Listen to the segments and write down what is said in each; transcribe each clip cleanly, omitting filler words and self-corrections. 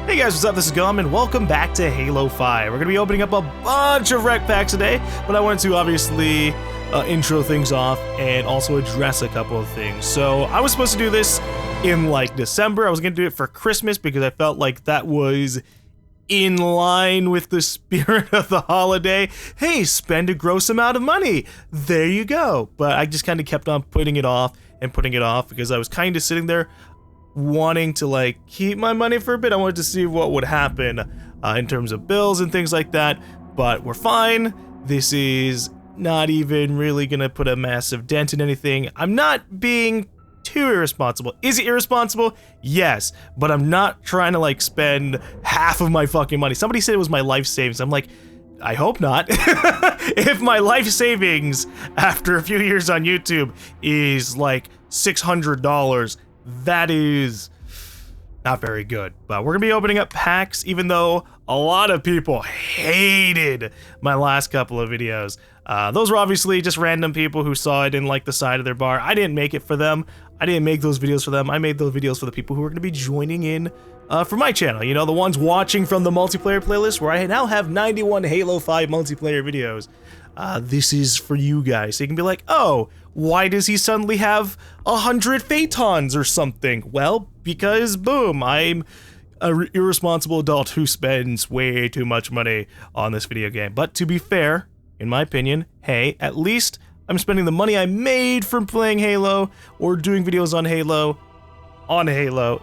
Hey guys, what's up? This is GaLm and welcome back to Halo 5. We're going to be opening up a bunch of REQ packs today, but I wanted to obviously intro things off and also address a couple of things. So I was supposed to do this in like December. I was going to do it for Christmas because I felt like that was in line with the spirit of the holiday. Hey, spend a gross amount of money. There you go. But I just kind of kept on putting it off because I was kind of sitting there wanting to like keep my money for a bit. I wanted to see what would happen in terms of bills and things like that, but we're fine. This is not even really gonna put a massive dent in anything. I'm not being too irresponsible. Is it irresponsible? Yes, but I'm not trying to like spend half of my fucking money. Somebody said it was my life savings. I'm like, I hope not. If my life savings after a few years on YouTube is like $600, that is not very good. But we're gonna be opening up packs, even though a lot of people hated my last couple of videos. Those were obviously just random people who saw it in like the side of their bar. I didn't make it for them. I didn't make those videos for them. I made those videos for the people who are gonna be joining in for my channel. You know, the ones watching from the multiplayer playlist where I now have 91 Halo 5 multiplayer videos. This is for you guys. So you can be like, oh, why does he suddenly have 100 Phaetons or something? Well, because boom, I'm an irresponsible adult who spends way too much money on this video game. But to be fair, in my opinion, hey, at least I'm spending the money I made from playing Halo or doing videos on Halo.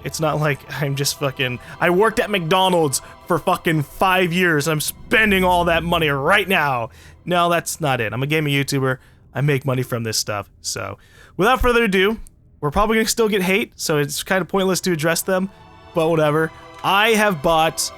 It's not like I'm just fucking, I worked at McDonald's for fucking 5 years. I'm spending all that money right now. No, that's not it. I'm a gaming YouTuber. I make money from this stuff. So without further ado, we're probably gonna still get hate, so it's kind of pointless to address them, but whatever. I have bought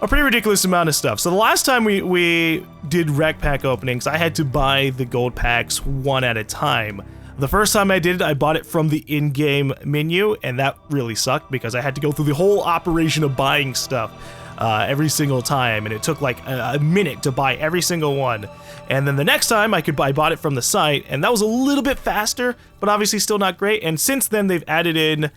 a pretty ridiculous amount of stuff. So the last time we did REQ pack openings, I had to buy the gold packs one at a time. The first time I did it, I bought it from the in-game menu, and that really sucked because I had to go through the whole operation of buying stuff every single time, and it took like a minute to buy every single one. And then the next time I bought it from the site, and that was a little bit faster, but obviously still not great. And since then, they've added in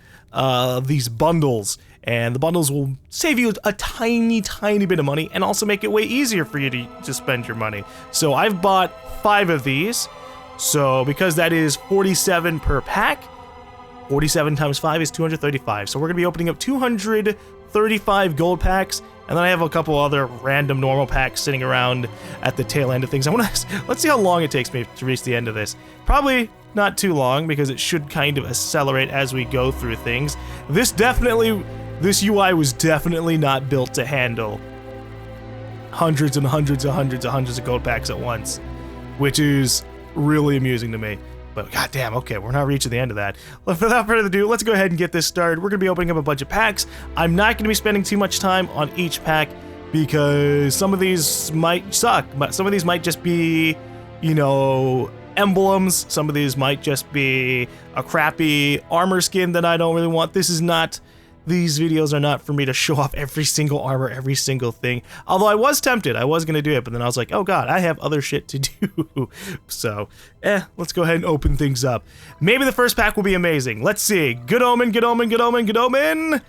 these bundles, and the bundles will save you a tiny bit of money and also make it way easier for you to spend your money. So I've bought 5 of these. So because that is 47 per pack, 47 times 5 is 235. So we're gonna be opening up 235 gold packs, and then I have a couple other random normal packs sitting around at the tail end of things. Let's see how long it takes me to reach the end of this. Probably not too long because it should kind of accelerate as we go through things. This UI was definitely not built to handle hundreds and hundreds of gold packs at once, which is really amusing to me. But goddamn, okay, we're not reaching the end of that. Without further ado, let's go ahead and get this started. We're gonna be opening up a bunch of packs. I'm not gonna be spending too much time on each pack because some of these might suck, but some of these might just be, you know, emblems. Some of these might just be a crappy armor skin that I don't really want. These videos are not for me to show off every single armor, every single thing. Although I was tempted, I was gonna do it, but then I was like, oh god, I have other shit to do. So, let's go ahead and open things up. Maybe the first pack will be amazing. Let's see. Good omen, good omen, good omen, good omen.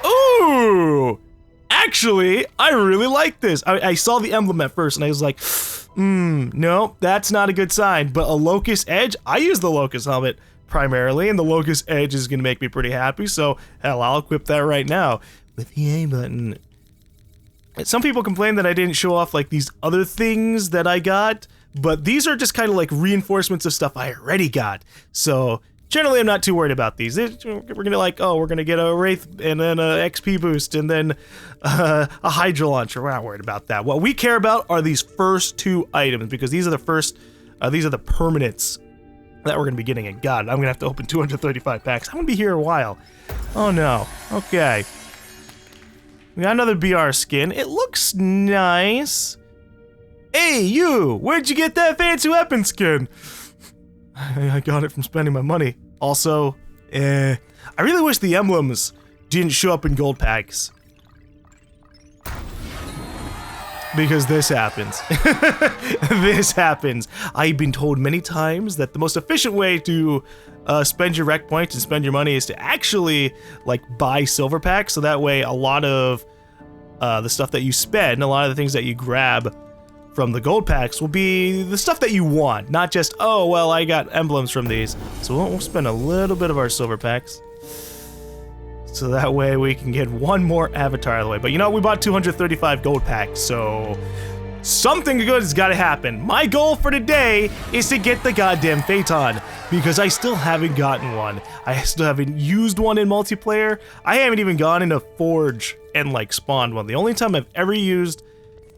Ooh! Actually, I really like this. I saw the emblem at first and I was like, no, that's not a good sign. But a Locust Edge, I use the Locust helmet primarily, and the Locust Edge is gonna make me pretty happy, so hell, I'll equip that right now with the A button. Some people complain that I didn't show off like these other things that I got, but these are just kind of like reinforcements of stuff I already got. So generally, I'm not too worried about these. We're gonna like, oh, we're gonna get a Wraith and then a XP boost and then a Hydra launcher. We're not worried about that. What we care about are these first 2 items because these are the permanents that we're gonna be getting. And God, I'm gonna have to open 235 packs. I'm gonna be here a while. Oh no. Okay. We got another BR skin. It looks nice. Hey, you! Where'd you get that fancy weapon skin? I got it from spending my money. Also, I really wish the emblems didn't show up in gold packs. because this happens. This happens. I've been told many times that the most efficient way to spend your rec points and spend your money is to actually like buy silver packs, so that way a lot of the stuff that you spend, a lot of the things that you grab from the gold packs will be the stuff that you want, not just, oh, well, I got emblems from these. So we'll spend a little bit of our silver packs, so that way we can get one more avatar out of the way. But you know, we bought 235 gold packs, so something good has got to happen. My goal for today is to get the goddamn Phaeton, because I still haven't gotten one. I still haven't used one in multiplayer. I haven't even gone into Forge and like spawned one. The only time I've ever used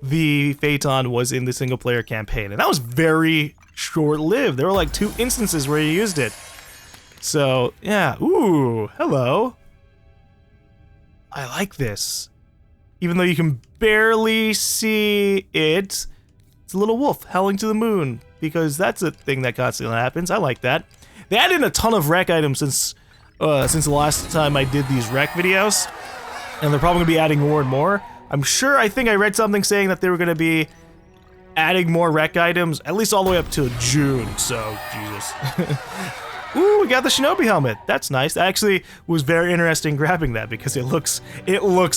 the Phaeton was in the single player campaign, and that was very short-lived. There were like 2 instances where you used it. So yeah, ooh, hello. I like this. Even though you can barely see it, it's a little wolf howling to the moon, because that's a thing that constantly happens. I like that. They added in a ton of rec items since the last time I did these rec videos, and they're probably gonna be adding more and more. I think I read something saying that they were gonna be adding more rec items, at least all the way up to June, so Jesus. Ooh, we got the Shinobi helmet. That's nice. I actually was very interested in grabbing that because it looks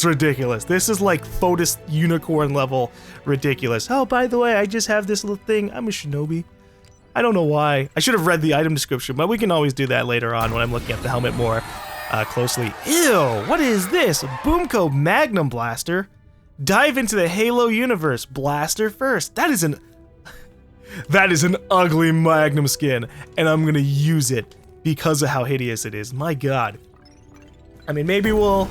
ridiculous. This is like Photos unicorn level ridiculous. Oh, by the way, I just have this little thing. I'm a Shinobi. I don't know why. I should have read the item description, but we can always do that later on when I'm looking at the helmet more closely. Ew, what is this? Boomco Magnum Blaster? Dive into the Halo universe. Blaster first. That is an ugly Magnum skin, and I'm gonna use it because of how hideous it is. My God. I mean, maybe we'll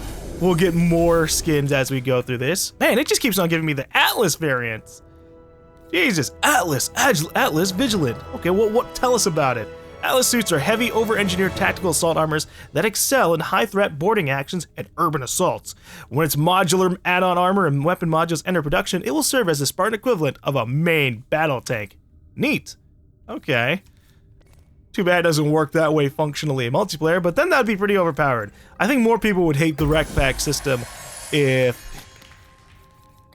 get more skins as we go through this. Man, it just keeps on giving me the Atlas variants. Jesus, Atlas Vigilant. Okay, what? Tell us about it. Atlas suits are heavy, over-engineered tactical assault armors that excel in high-threat boarding actions and urban assaults. When its modular add-on armor and weapon modules enter production, it will serve as the Spartan equivalent of a main battle tank. Neat. Okay. Too bad it doesn't work that way functionally in multiplayer, but then that'd be pretty overpowered. I think more people would hate the REQ Pack system if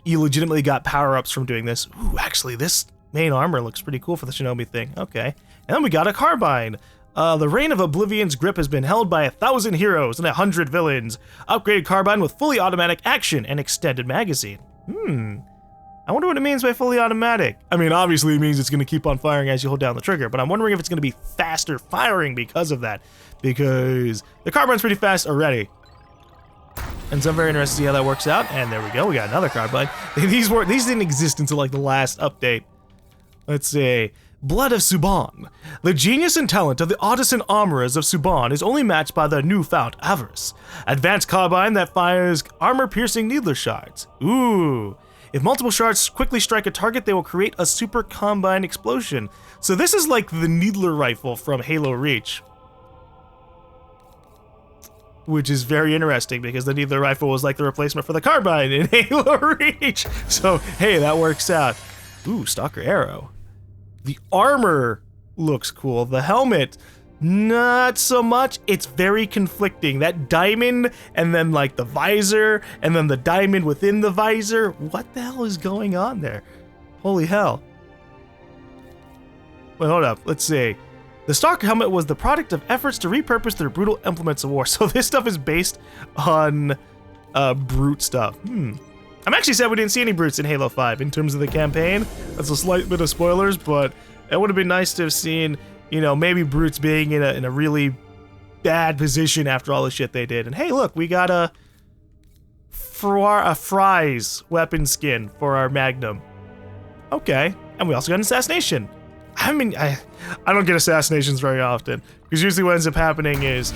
you legitimately got power-ups from doing this. Ooh, actually, this main armor looks pretty cool for the Shinobi thing. Okay. And then we got a carbine. The Reign of Oblivion's grip has been held by 1,000 heroes and 100 villains. Upgraded carbine with fully automatic action and extended magazine. I wonder what it means by fully automatic. I mean, obviously it means it's going to keep on firing as you hold down the trigger, but I'm wondering if it's going to be faster firing because of that, because the carbine's pretty fast already. And so I'm very interested to see how that works out. And there we go, we got another carbine. These didn't exist until like the last update. Let's see. Blood of Suban. The genius and talent of the artisan armorers of Suban is only matched by their newfound avarice. Advanced carbine that fires armor-piercing needler shards. Ooh. If multiple shards quickly strike a target, they will create a super combine explosion. So this is like the needler rifle from Halo Reach, which is very interesting because the needler rifle was like the replacement for the carbine in Halo Reach. So hey, that works out. Ooh, Stalker Arrow. The armor looks cool. The helmet, not so much. It's very conflicting. That diamond and then like the visor and then the diamond within the visor. What the hell is going on there? Holy hell. Wait, hold up. Let's see. The Stalker helmet was the product of efforts to repurpose their brutal implements of war. So this stuff is based on brute stuff. I'm actually sad we didn't see any brutes in Halo 5 in terms of the campaign. That's a slight bit of spoilers, but it would have been nice to have seen, you know, maybe brutes being in a really bad position after all the shit they did. And hey, look, we got a Fry's weapon skin for our Magnum. Okay, and we also got an assassination. I mean, I don't get assassinations very often, because usually what ends up happening is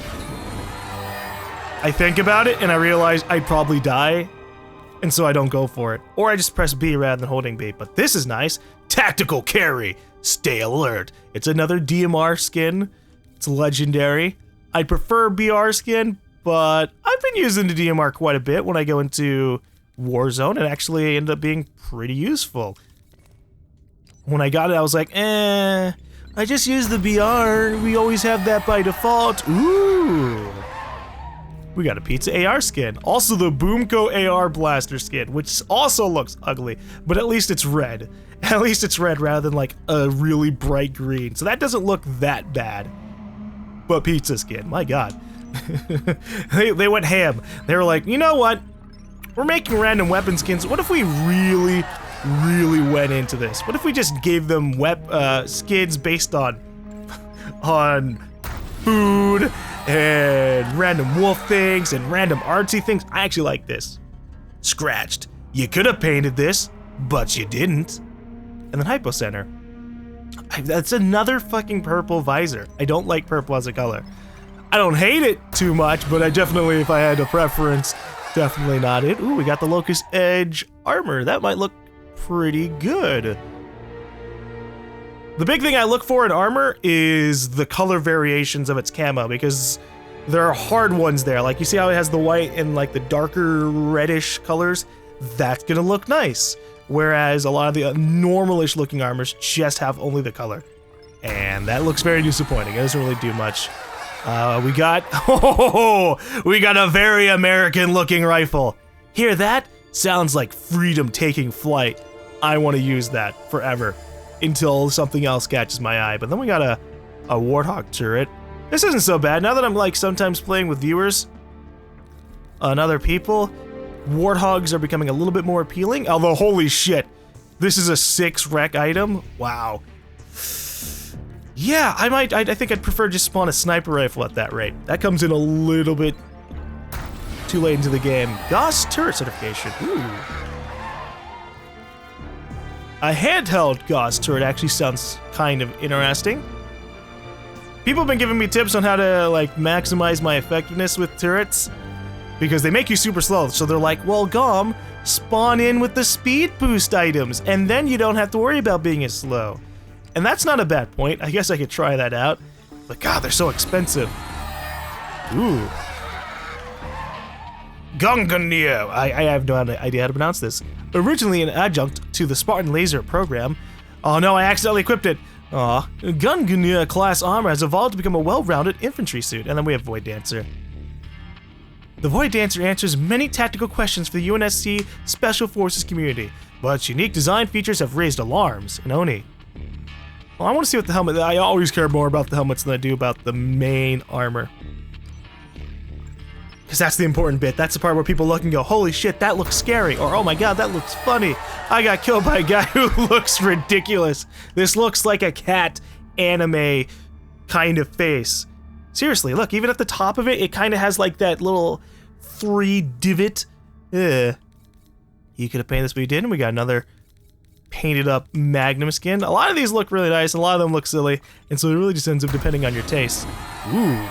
I think about it and I realize I'd probably die, and so I don't go for it. Or I just press B rather than holding B. But this is nice. Tactical carry. Stay alert. It's another DMR skin. It's legendary. I'd prefer BR skin, but I've been using the DMR quite a bit when I go into Warzone. It actually ended up being pretty useful. When I got it, I was like, I just use the BR. We always have that by default. Ooh. We got a Pizza AR skin. Also the Boomco AR blaster skin, which also looks ugly, but at least it's red. At least it's red rather than like a really bright green. So that doesn't look that bad. But pizza skin, my God. they went ham. They were like, you know what? We're making random weapon skins. What if we really went into this? What if we just gave them skins based on food and random wolf things and random artsy things? I actually like this. Scratched. You could have painted this, but you didn't. And then Hypocenter. That's another fucking purple visor. I don't like purple as a color. I don't hate it too much, but I definitely, if I had a preference, definitely not it. Ooh, we got the Locust Edge armor. That might look pretty good. The big thing I look for in armor is the color variations of its camo, because there are hard ones there. Like, you see how it has the white and like the darker reddish colors? That's gonna look nice. Whereas a lot of the normalish looking armors just have only the color. And that looks very disappointing. It doesn't really do much. We got a very American looking rifle. Hear that? Sounds like freedom taking flight. I want to use that forever until something else catches my eye. But then we got a Warthog turret. This isn't so bad. Now that I'm like sometimes playing with viewers and other people, Warthogs are becoming a little bit more appealing. Although, holy shit, this is a 6 rec item. Wow. Yeah, I think I'd prefer just spawn a sniper rifle at that rate. That comes in a little bit too late into the game. Gauss turret certification. Ooh. A handheld Gauss turret actually sounds kind of interesting. People have been giving me tips on how to like maximize my effectiveness with turrets, because they make you super slow. So they're like, well, GaLm, spawn in with the speed boost items, and then you don't have to worry about being as slow. And that's not a bad point. I guess I could try that out. But God, they're so expensive. Ooh. Gunguneo. I have no idea how to pronounce this. Originally an adjunct to the Spartan laser program. Oh no, I accidentally equipped it. Aw. Gunguneo class armor has evolved to become a well-rounded infantry suit. And then we have Void Dancer. The Void Dancer answers many tactical questions for the UNSC Special Forces community, but its unique design features have raised alarms in Oni. Well, I want to see what the helmet... I always care more about the helmets than I do about the main armor. Because that's the important bit. That's the part where people look and go, holy shit, that looks scary. Or, oh my God, that looks funny. I got killed by a guy who looks ridiculous. This looks like a cat anime kind of face. Seriously, look, even at the top of it, it kind of has like that little 3 divot. You could have painted this, but you didn't. We got another painted up Magnum skin. A lot of these look really nice, a lot of them look silly, and so it really just ends up depending on your taste. Ooh.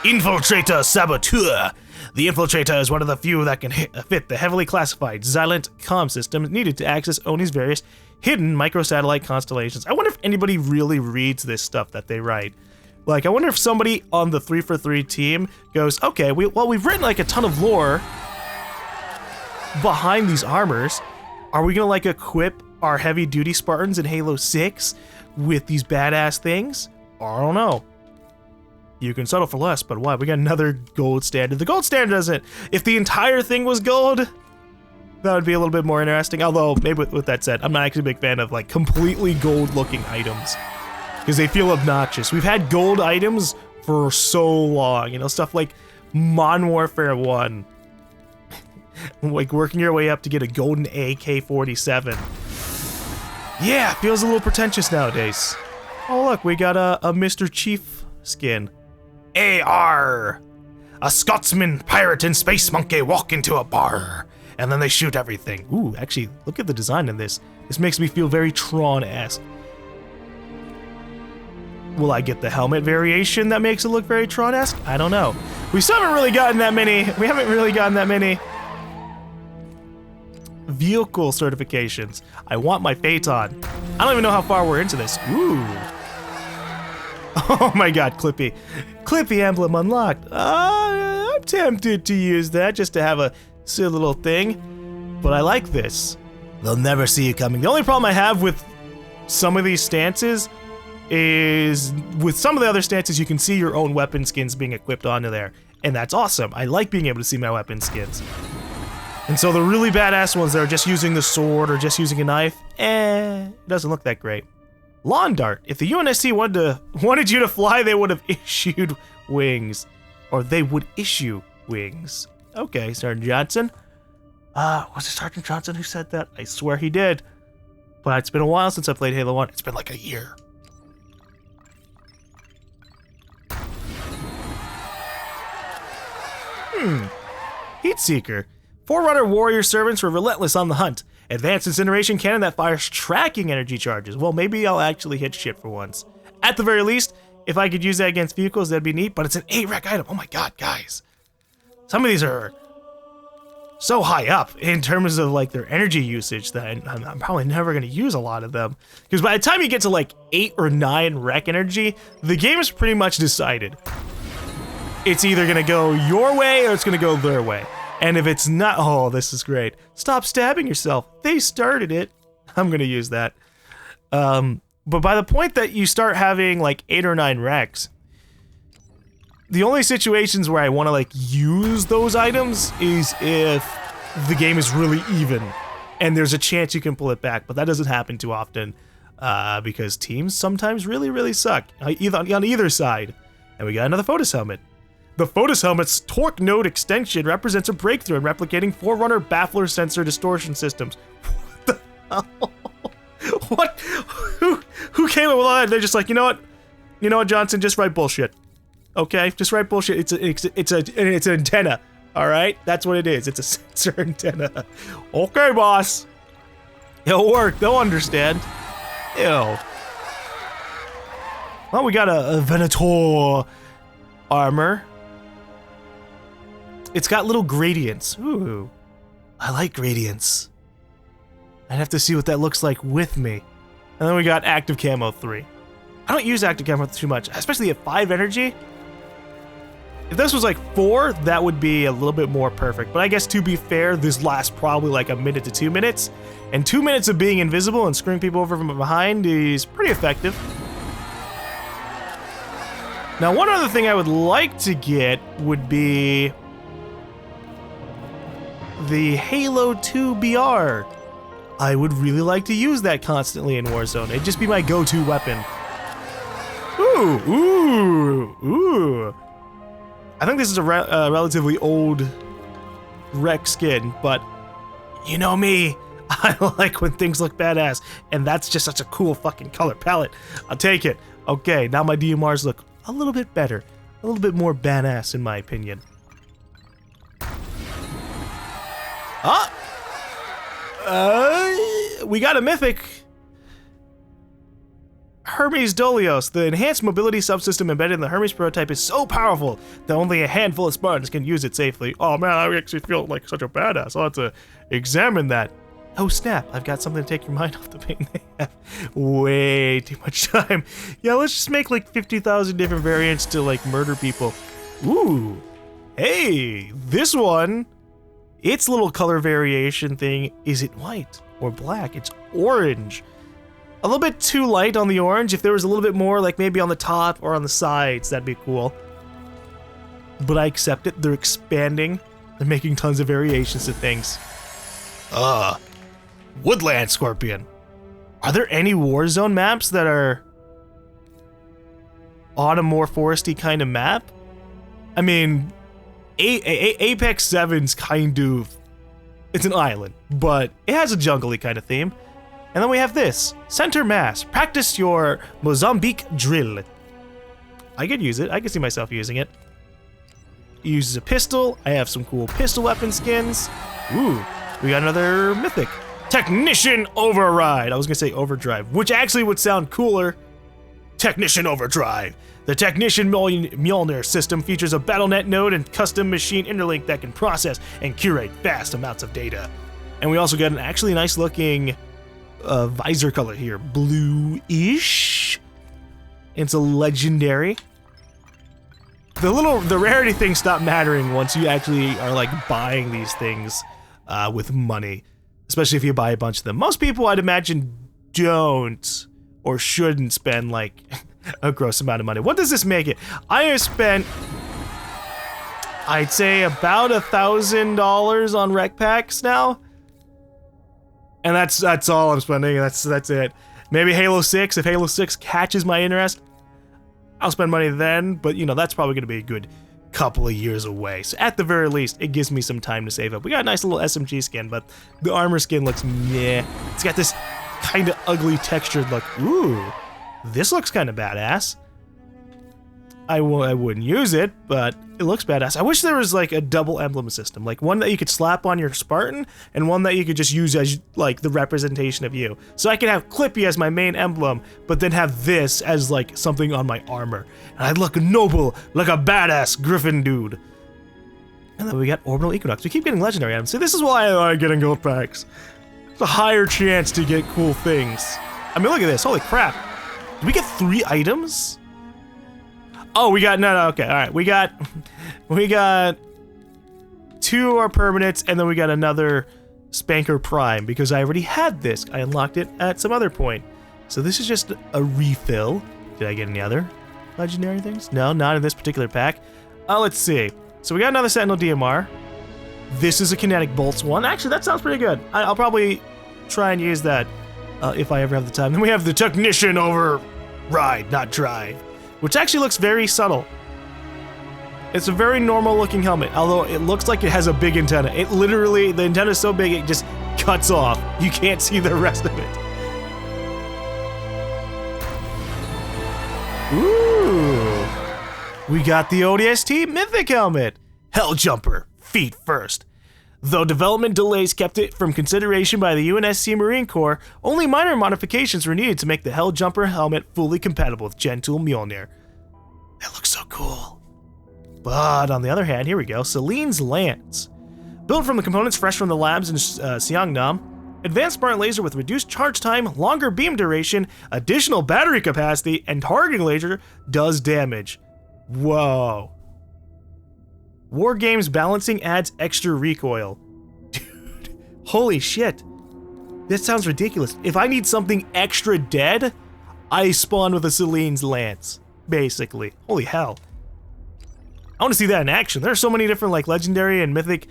Infiltrator Saboteur. The Infiltrator is one of the few that can fit the heavily classified Xylent comm system needed to access Oni's various hidden microsatellite constellations. I wonder if anybody really reads this stuff that they write. Like, I wonder if somebody on the 343 team goes, okay, we've written like a ton of lore behind these armors. Are we gonna like equip our heavy duty Spartans in Halo 6 with these badass things? I don't know. You can settle for less, but why? We got another gold standard. The gold standard doesn't. If the entire thing was gold, that would be a little bit more interesting. Although, maybe with that said, I'm not actually a big fan of like completely gold looking items, because they feel obnoxious. We've had gold items for so long, you know, stuff like Modern Warfare 1. Like working your way up to get a golden AK-47. Yeah, feels a little pretentious nowadays. Oh look, we got a Mr. Chief skin. AR! A Scotsman, pirate, and space monkey walk into a bar, and then they shoot everything. Ooh, actually, look at the design in this. This makes me feel very Tron-esque. Will I get the helmet variation that makes it look very Tron-esque? I don't know. We still haven't really gotten that many. Vehicle certifications. I want my Phaeton. I don't even know how far we're into this. Ooh. Oh my God, Clippy. Clippy emblem unlocked. I'm tempted to use that just to have a silly little thing, but I like this. They'll never see you coming. The only problem I have with some of these stances is with some of the other stances you can see your own weapon skins being equipped onto there, and that's awesome. I like being able to see my weapon skins. And so the really badass ones that are just using the sword or just using a knife, it doesn't look that great. Lawn dart. If the UNSC wanted you to fly, they would have issued wings. Or they would issue wings. Okay, Sergeant Johnson. Was it Sergeant Johnson who said that? I swear he did. But it's been a while since I played Halo 1. It's been like a year. Heatseeker. Forerunner warrior servants were relentless on the hunt. Advanced incineration cannon that fires tracking energy charges. Well, maybe I'll actually hit shit for once. At the very least, if I could use that against vehicles, that'd be neat, but it's an 8-rec item. Oh my god, guys. Some of these are so high up in terms of like their energy usage that I'm probably never going to use a lot of them. Because by the time you get to like 8 or 9 rec energy, the game is pretty much decided. It's either going to go your way or it's going to go their way. And if it's not, oh, this is great. Stop stabbing yourself. They started it. I'm going to use that. But by the point that you start having like 8 or 9 recs, the only situations where I want to like use those items is if the game is really even and there's a chance you can pull it back. But that doesn't happen too often because teams sometimes really suck on either side. And we got another Photos helmet. The Photos helmet's torque node extension represents a breakthrough in replicating Forerunner baffler sensor distortion systems. What the hell? What? Who came up with all that? They're just like, you know what, Johnson, just write bullshit. Okay, just write bullshit. It's an antenna. All right, that's what it is. It's a sensor antenna. Okay, boss. It'll work. They'll understand. Ew. Well, we got a Venator armor. It's got little gradients. Ooh, I like gradients. I'd have to see what that looks like with me. And then we got active camo 3. I don't use active camo too much, especially at 5 energy. If this was like 4, that would be a little bit more perfect. But I guess to be fair, this lasts probably like a minute to 2 minutes. And 2 minutes of being invisible and screwing people over from behind is pretty effective. Now, one other thing I would like to get would be the Halo 2 BR. I would really like to use that constantly in Warzone. It'd just be my go-to weapon. Ooh. I think this is a relatively old rec skin, but you know me. I like when things look badass, and that's just such a cool fucking color palette. I'll take it. Okay, now my DMRs look a little bit better. A little bit more badass, in my opinion. We got a mythic. Hermes Dolios. The enhanced mobility subsystem embedded in the Hermes prototype is so powerful that only a handful of Spartans can use it safely. Oh man, I actually feel like such a badass. I'll have to examine that. Oh snap, I've got something to take your mind off the pain they have. Way too much time. Yeah, let's just make like 50,000 different variants to like murder people. Ooh. Hey, this one, its little color variation thing, is it white or black? It's orange. A little bit too light on the orange. If there was a little bit more, like maybe on the top or on the sides, that'd be cool. But I accept it. They're expanding. They're making tons of variations to things. Woodland Scorpion. Are there any Warzone maps that are on a more foresty kind of map? I mean, Apex 7's kind of... It's an island, but it has a jungle-y kind of theme. And then we have this. Center Mass. Practice your Mozambique drill. I could use it. I could see myself using it. It uses a pistol. I have some cool pistol weapon skins. Ooh, we got another mythic. Technician Override. I was going to say Overdrive, which actually would sound cooler. Technician Overdrive. The Technician Mjolnir system features a BattleNet node and custom machine interlink that can process and curate vast amounts of data. And we also got an actually nice looking visor color here. Blue-ish. It's a legendary. The rarity things stop mattering once you actually are like buying these things with money. Especially if you buy a bunch of them. Most people, I'd imagine, don't or shouldn't spend like a gross amount of money. What does this make it? I have spent I'd say about $1,000 on rec packs now. And that's all I'm spending. That's it. Maybe Halo 6. If Halo 6 catches my interest, I'll spend money then. But, you know, that's probably going to be a good couple of years away. So at the very least, it gives me some time to save up. We got a nice little SMG skin, but the armor skin looks meh. It's got this kind of ugly textured look. Ooh, this looks kind of badass. I wouldn't use it, but it looks badass. I wish there was like a double emblem system, like one that you could slap on your Spartan and one that you could just use as like the representation of you. So I could have Clippy as my main emblem, but then have this as like something on my armor. And I'd look noble, like a badass griffin dude. And then we got Orbital Equinox. We keep getting legendary items. See, this is why I like getting gold packs. It's a higher chance to get cool things. I mean, look at this, holy crap. Did we get 3 items? Oh, we got, no, okay, all right. We got 2 are permanents, and then we got another Spanker Prime, because I already had this. I unlocked it at some other point. So this is just a refill. Did I get any other legendary things? No, not in this particular pack. Let's see. So we got another Sentinel DMR. This is a Kinetic Bolts one. Actually, that sounds pretty good. I'll probably try and use that if I ever have the time. Then we have the Technician Override, not Drive, which actually looks very subtle. It's a very normal looking helmet, although it looks like it has a big antenna. It literally, the antenna is so big it just cuts off. You can't see the rest of it. Ooh. We got the ODST Mythic Helmet. Hell Jumper, feet first. Though development delays kept it from consideration by the UNSC Marine Corps, only minor modifications were needed to make the Hell Jumper helmet fully compatible with Gentool Mjolnir. That looks so cool. But on the other hand, here we go, Celine's Lance. Built from the components fresh from the labs in Seongnam, advanced Spartan laser with reduced charge time, longer beam duration, additional battery capacity, and targeting laser does damage. Whoa. War Games balancing adds extra recoil. Dude, holy shit. This sounds ridiculous. If I need something extra dead, I spawn with a Celine's Lance, basically. Holy hell. I want to see that in action. There are so many different like legendary and mythic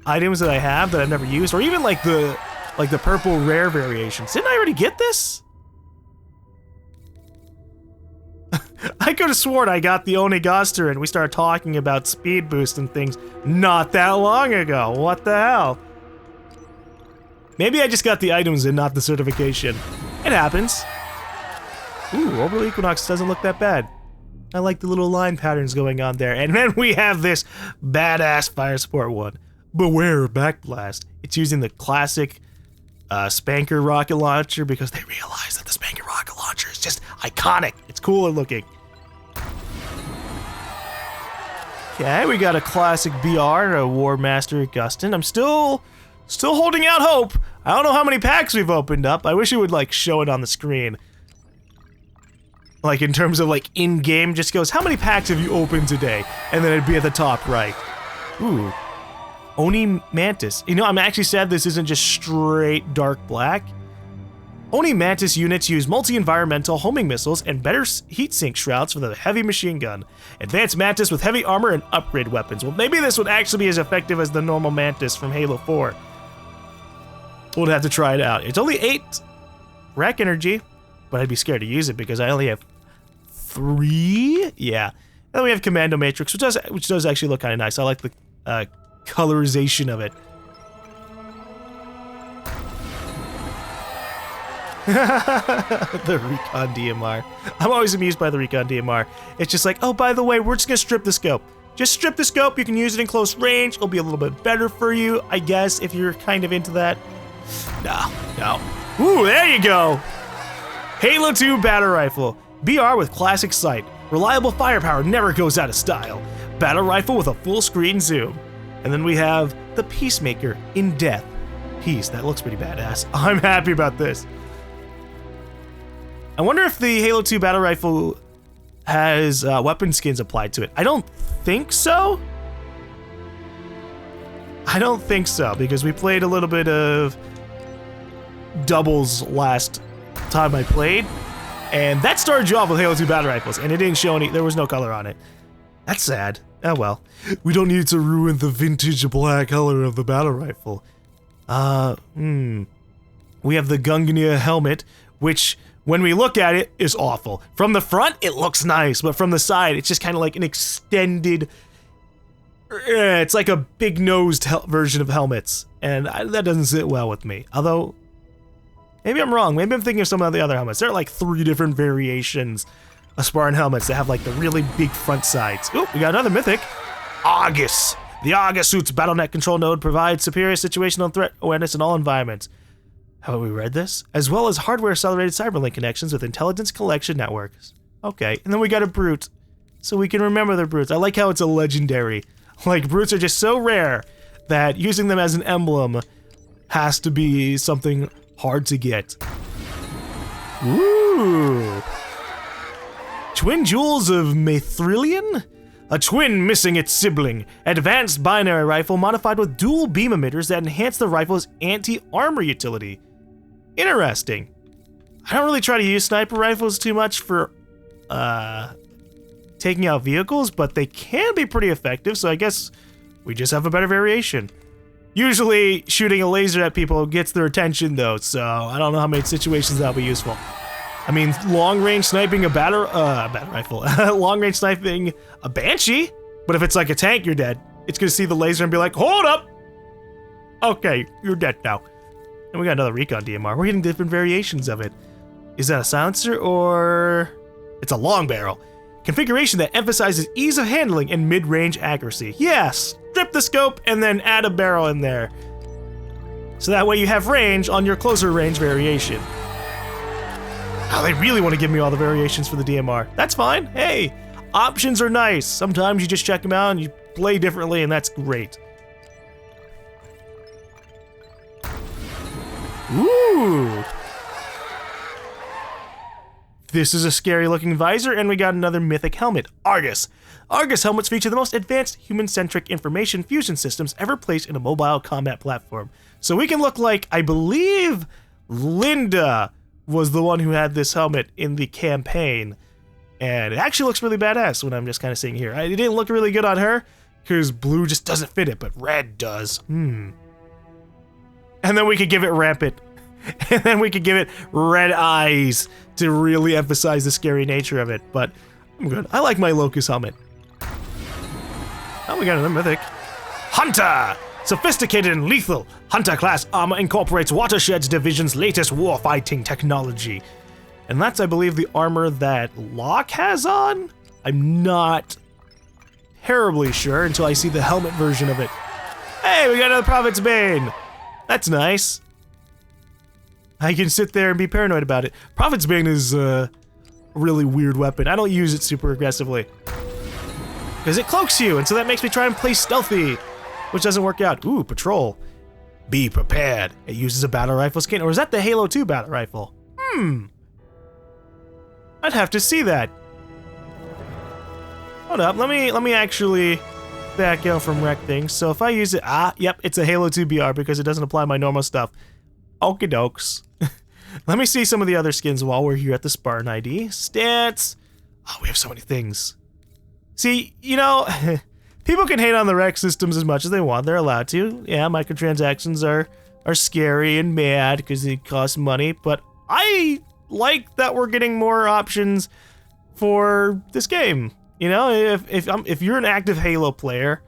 items that I have that I've never used, or even like the purple rare variations. Didn't I already get this? I could have sworn I got the Onegaster and we started talking about speed boost and things not that long ago. What the hell? Maybe I just got the items and not the certification. It happens. Ooh, Orbital Equinox doesn't look that bad. I like the little line patterns going on there. And then we have this badass fire support one. Beware of Backblast. It's using the classic Spanker rocket launcher because they realize that the Spanker rocket launcher is just iconic. It's cooler looking. Okay, we got a classic BR and a War Master Augustin. I'm still holding out hope. I don't know how many packs we've opened up. I wish it would like show it on the screen. Like in terms of like in-game, just goes, how many packs have you opened today? And then it'd be at the top right. Ooh. Oni Mantis. You know, I'm actually sad this isn't just straight dark black. Oni Mantis units use multi-environmental homing missiles and better heatsink shrouds for the heavy machine gun. Advanced Mantis with heavy armor and upgrade weapons. Well, maybe this would actually be as effective as the normal Mantis from Halo 4. We'll have to try it out. It's only 8 rack energy, but I'd be scared to use it because I only have 3. Yeah. Then we have Commando Matrix, which does actually look kind of nice. I like the colorization of it. The Recon DMR. I'm always amused by the Recon DMR. It's just like, oh, by the way, we're just gonna strip the scope. Just strip the scope, you can use it in close range. It'll be a little bit better for you, I guess, if you're kind of into that. No. Ooh, there you go. Halo 2 Battle Rifle. BR with classic sight. Reliable firepower never goes out of style. Battle Rifle with a full screen zoom. And then we have the Peacemaker in Death. Peace, that looks pretty badass. I'm happy about this. I wonder if the Halo 2 Battle Rifle has weapon skins applied to it. I don't think so. I don't think so, because we played a little bit of doubles last time I played, and that started you off with Halo 2 Battle Rifles, and it didn't show any, there was no color on it. That's sad. Oh well. We don't need to ruin the vintage black color of the battle rifle. We have the Gungnir helmet, which, when we look at it, is awful. From the front, it looks nice, but from the side, it's just kind of like an extended... It's like a big-nosed version of helmets, and that doesn't sit well with me. Although, maybe I'm wrong. Maybe I'm thinking of some of the other helmets. There are like 3 different variations of Spartan helmets that have like the really big front sides. Ooh, we got another mythic. Argus. The Argus suit's BattleNet control node provides superior situational threat awareness in all environments. Have we read this? As well as hardware-accelerated cyberlink connections with intelligence collection networks. Okay, and then we got a brute, so we can remember the brutes. I like how it's a legendary. Like, brutes are just so rare that using them as an emblem has to be something hard to get. Ooh. Twin Jewels of Mathrillion? A twin missing its sibling. Advanced binary rifle modified with dual beam emitters that enhance the rifle's anti-armor utility. Interesting. I don't really try to use sniper rifles too much for, taking out vehicles, but they can be pretty effective, so I guess we just have a better variation. Usually, shooting a laser at people gets their attention, though, so I don't know how many situations that'll be useful. I mean, long-range sniping a battle rifle. Long-range sniping a Banshee? But if it's like a tank, you're dead. It's gonna see the laser and be like, hold up! Okay, you're dead now. And we got another recon DMR. We're getting different variations of it. Is that a silencer, or... It's a long barrel. Configuration that emphasizes ease of handling and mid-range accuracy. Yes! Strip the scope and then add a barrel in there. So that way you have range on your closer range variation. Oh, they really want to give me all the variations for the DMR. That's fine. Hey, options are nice. Sometimes you just check them out and you play differently, and that's great. Ooh! This is a scary looking visor, and we got another mythic helmet, Argus. Argus helmets feature the most advanced human-centric information fusion systems ever placed in a mobile combat platform. So we can look like, I believe, Linda was the one who had this helmet in the campaign. And it actually looks really badass when I'm just kind of seeing here. It didn't look really good on her, because blue just doesn't fit it, but red does. And then we could give it rampant. And then we could give it red eyes to really emphasize the scary nature of it. But I'm good. I like my Locust helmet. Oh, we got another mythic. Hunter! Sophisticated and lethal, Hunter-class armor incorporates Watershed's division's latest warfighting technology. And that's, I believe, the armor that Locke has on? I'm not terribly sure until I see the helmet version of it. Hey, we got another Prophet's Bane! That's nice. I can sit there and be paranoid about it. Prophet's Bane is a really weird weapon. I don't use it super aggressively. Because it cloaks you, and so that makes me try and play stealthy, which doesn't work out. Ooh, patrol. Be prepared. It uses a battle rifle skin, or is that the Halo 2 battle rifle? I'd have to see that. Hold up, let me actually back out from wreck things. So if I use it, yep, it's a Halo 2 BR because it doesn't apply my normal stuff. Okie dokes. Let me see some of the other skins while we're here at the Spartan ID. Stats. Oh, we have so many things. See, you know, people can hate on the rec systems as much as they want. They're allowed to. Yeah, microtransactions are scary and mad because they cost money, but I like that we're getting more options for this game. You know, if you're an active Halo player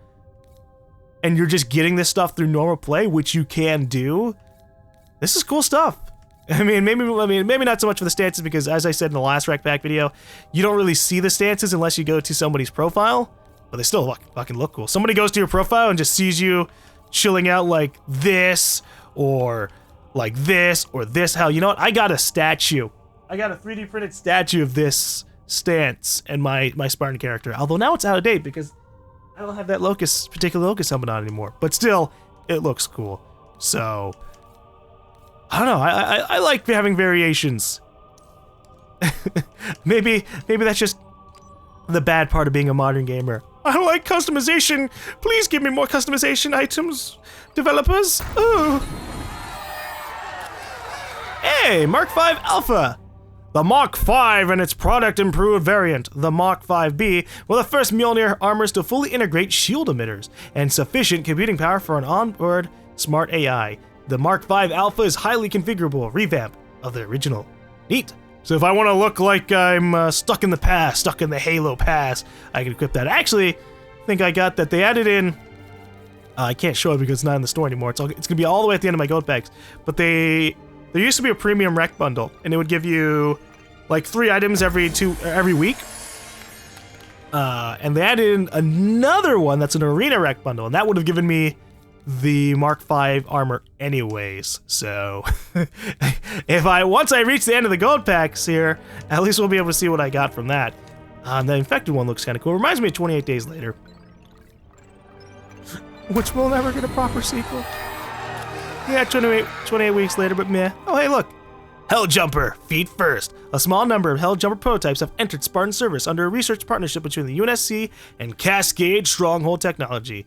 and you're just getting this stuff through normal play, which you can do, this is cool stuff. I mean, maybe not so much for the stances because, as I said in the last REQ Pack video, you don't really see the stances unless you go to somebody's profile, but they still fucking look cool. Somebody goes to your profile and just sees you chilling out like this, or like this, or this. Hell, you know what? I got a statue. I got a 3D printed statue of this stance and my Spartan character. Although now it's out of date because I don't have that particular Locust helmet on anymore. But still, it looks cool. So I don't know. I like having variations. maybe that's just the bad part of being a modern gamer. I don't like customization. Please give me more customization items, developers. Ooh. Hey, Mark V Alpha. The Mach 5 and its product improved variant, the Mach 5B, were the first Mjolnir armors to fully integrate shield emitters and sufficient computing power for an onboard smart AI. The Mark 5 Alpha is highly configurable revamp of the original. Neat. So if I want to look like I'm stuck in the past, stuck in the Halo past, I can equip that. Actually, I think I got that. They added in... I can't show it because it's not in the store anymore. It's going to be all the way at the end of my gold packs. But there used to be a premium rec bundle, and it would give you like 3 items every week. And they added in another one that's an arena rec bundle, and that would have given me the Mark 5 armor anyways. So once I reach the end of the gold packs here, at least we'll be able to see what I got from that. The infected one looks kind of cool. Reminds me of 28 Days Later, which will never get a proper sequel. Yeah, 28 weeks later, but meh. Oh, hey, look. Helljumper, feet first. A small number of Helljumper prototypes have entered Spartan service under a research partnership between the UNSC and Cascade Stronghold Technology.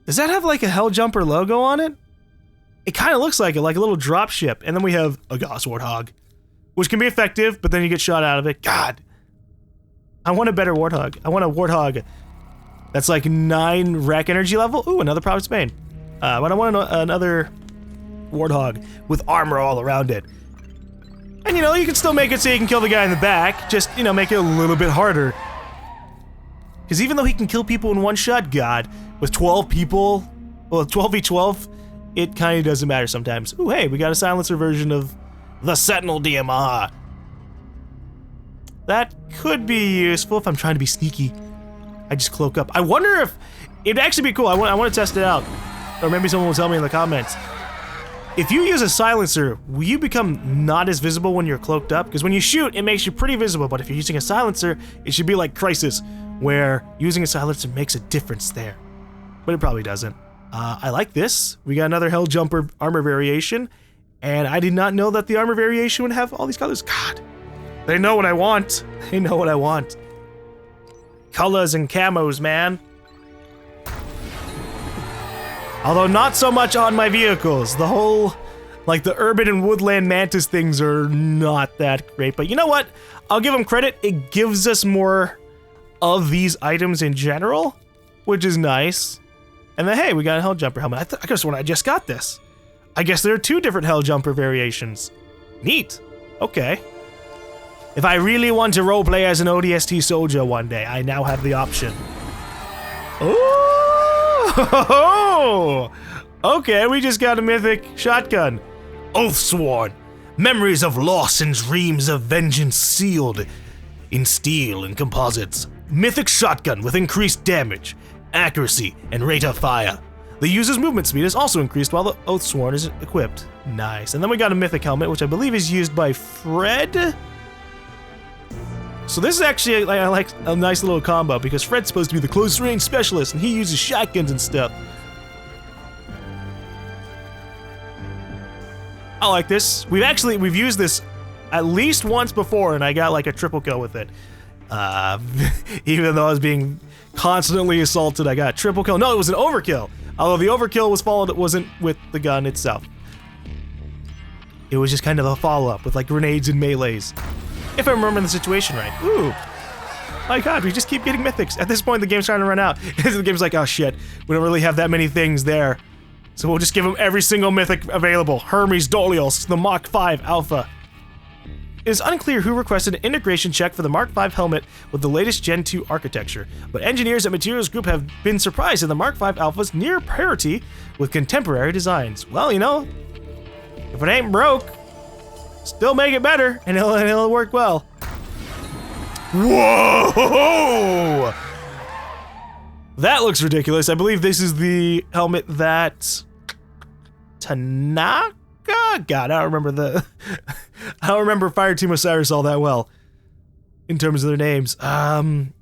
Does that have like a Helljumper logo on it? It kind of looks like it, like a little drop ship. And then we have a Gauss Warthog, which can be effective, but then you get shot out of it. God. I want a better Warthog. I want a Warthog that's like 9 rack energy level. Ooh, another Province Bane. But I want another Warthog with armor all around it. And you know, you can still make it so you can kill the guy in the back. Just, you know, make it a little bit harder. Because even though he can kill people in one shot, God, with 12 people, well, 12v12, it kind of doesn't matter sometimes. Ooh, hey, we got a silencer version of the Sentinel DMR. That could be useful if I'm trying to be sneaky. I just cloak up. I wonder if it'd actually be cool. I want to test it out. Or maybe someone will tell me in the comments. If you use a silencer, will you become not as visible when you're cloaked up? Because when you shoot, it makes you pretty visible, but if you're using a silencer, it should be like Crisis, where using a silencer makes a difference there. But it probably doesn't. I like this. We got another Helljumper armor variation, and I did not know that the armor variation would have all these colors. God, they know what I want. They know what I want. Colors and camos, man. Although not so much on my vehicles. The whole, like the urban and woodland mantis things are not that great. But you know what? I'll give them credit. It gives us more of these items in general, which is nice. And then, hey, we got a Helljumper helmet. I could have sworn I just got this. I guess there are 2 different Helljumper variations. Neat. Okay. If I really want to roleplay as an ODST soldier one day, I now have the option. Oh! Okay, we just got a mythic shotgun. Oathsworn. Memories of loss and dreams of vengeance sealed in steel and composites. Mythic shotgun with increased damage, accuracy, and rate of fire. The user's movement speed is also increased while the Oathsworn is equipped. Nice. And then we got a mythic helmet, which I believe is used by Fred. So this is actually I like a nice little combo because Fred's supposed to be the close range specialist and he uses shotguns and stuff. I like this. We've used this at least once before and I got like a triple kill with it. Even though I was being constantly assaulted, I got a triple kill. No, it was an overkill. Although the overkill was followed, it wasn't with the gun itself. It was just kind of a follow-up with like grenades and melees. If I remember the situation right. Ooh. My God, we just keep getting mythics. At this point, the game's trying to run out. The game's like, oh shit, we don't really have that many things there. So we'll just give them every single mythic available. Hermes Dolios, the Mach 5 Alpha. It is unclear who requested an integration check for the Mark 5 helmet with the latest Gen 2 architecture, but engineers at Materials Group have been surprised at the Mark 5 Alpha's near parity with contemporary designs. Well, you know, if it ain't broke, still make it better, and it'll work well. Whoa! That looks ridiculous. I believe this is the helmet that Tanaka? God, I don't remember I don't remember Fireteam Osiris all that well in terms of their names. But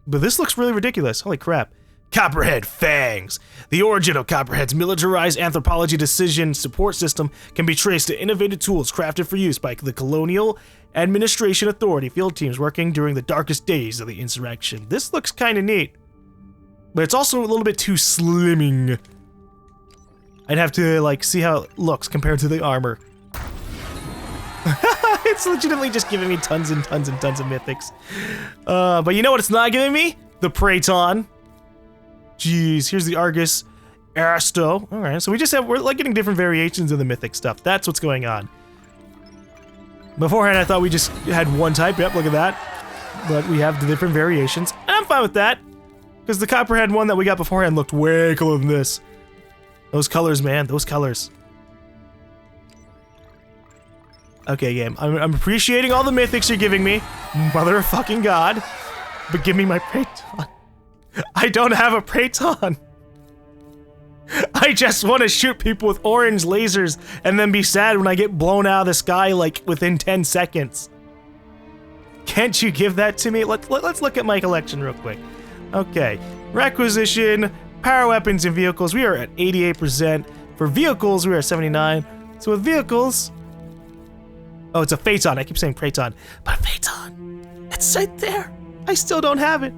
this looks really ridiculous. Holy crap. Copperhead Fangs. The origin of Copperhead's militarized anthropology decision support system can be traced to innovative tools crafted for use by the Colonial Administration Authority field teams working during the darkest days of the insurrection. This looks kind of neat, but it's also a little bit too slimming. I'd have to like see how it looks compared to the armor. It's legitimately just giving me tons and tons and tons of mythics. But you know what it's not giving me? The Phaeton. Jeez, here's the Argus Aristo. All right, so we're like getting different variations of the mythic stuff. That's what's going on. Beforehand, I thought we just had one type. Yep, look at that. But we have the different variations. And I'm fine with that. Because the Copperhead one that we got beforehand looked way cooler than this. Those colors, man. Those colors. Okay, game. I'm appreciating all the mythics you're giving me. Mother of fucking God. But give me my Phaeton. I don't have a Phaeton. I just want to shoot people with orange lasers and then be sad when I get blown out of the sky like within 10 seconds. Can't you give that to me? Let's look at my collection real quick. Okay, requisition, power weapons and vehicles. We are at 88%. For vehicles, we are at 79. So with vehicles, oh, it's a Phaeton. I keep saying Phaeton, but a Phaeton. It's right there. I still don't have it.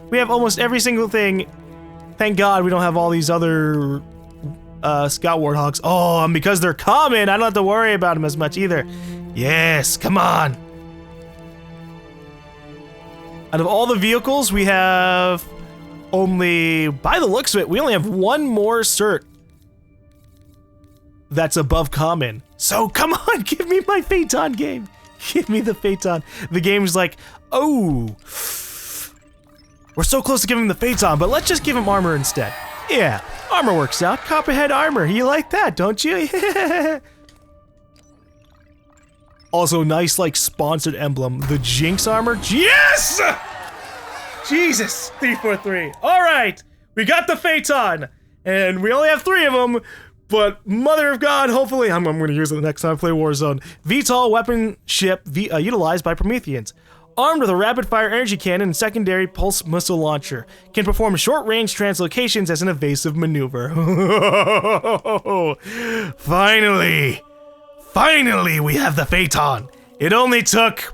We have almost every single thing. Thank God we don't have all these other Scout Warthogs. Oh, and because they're common, I don't have to worry about them as much either. Yes, come on. Out of all the vehicles, we have only, by the looks of it, we only have one more cert that's above common. So come on, give me my Phaeton game. Give me the Phaeton. The game's like, oh, we're so close to giving him the Phaeton, but let's just give him armor instead. Yeah, armor works out. Copperhead armor. You like that, don't you? Also, nice, like, sponsored emblem. The Jinx armor. Yes! Jesus! 343. All right, we got the Phaeton, and we only have 3 of them. But Mother of God, hopefully, I'm going to use it the next time I play Warzone. VTOL weapon ship utilized by Prometheans. Armed with a rapid-fire energy cannon and secondary pulse missile launcher. Can perform short-range translocations as an evasive maneuver. Finally! Finally, we have the Phaeton. It only took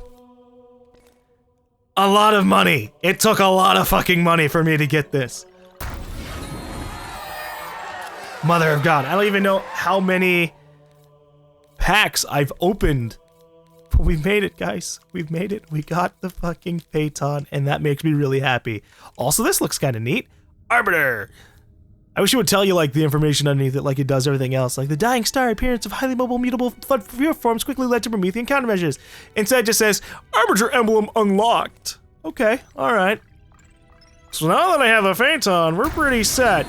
a lot of money. It took a lot of fucking money for me to get this. Mother of God, I don't even know how many packs I've opened. But we made it, guys. We've made it. We got the fucking Phaeton, and that makes me really happy. Also, this looks kind of neat. Arbiter. I wish it would tell you, like, the information underneath it like it does everything else. Like, the dying star appearance of highly mobile, mutable forms quickly led to Promethean countermeasures. Instead, it just says, Arbiter emblem unlocked. Okay, alright. So now that I have a Phaeton, we're pretty set.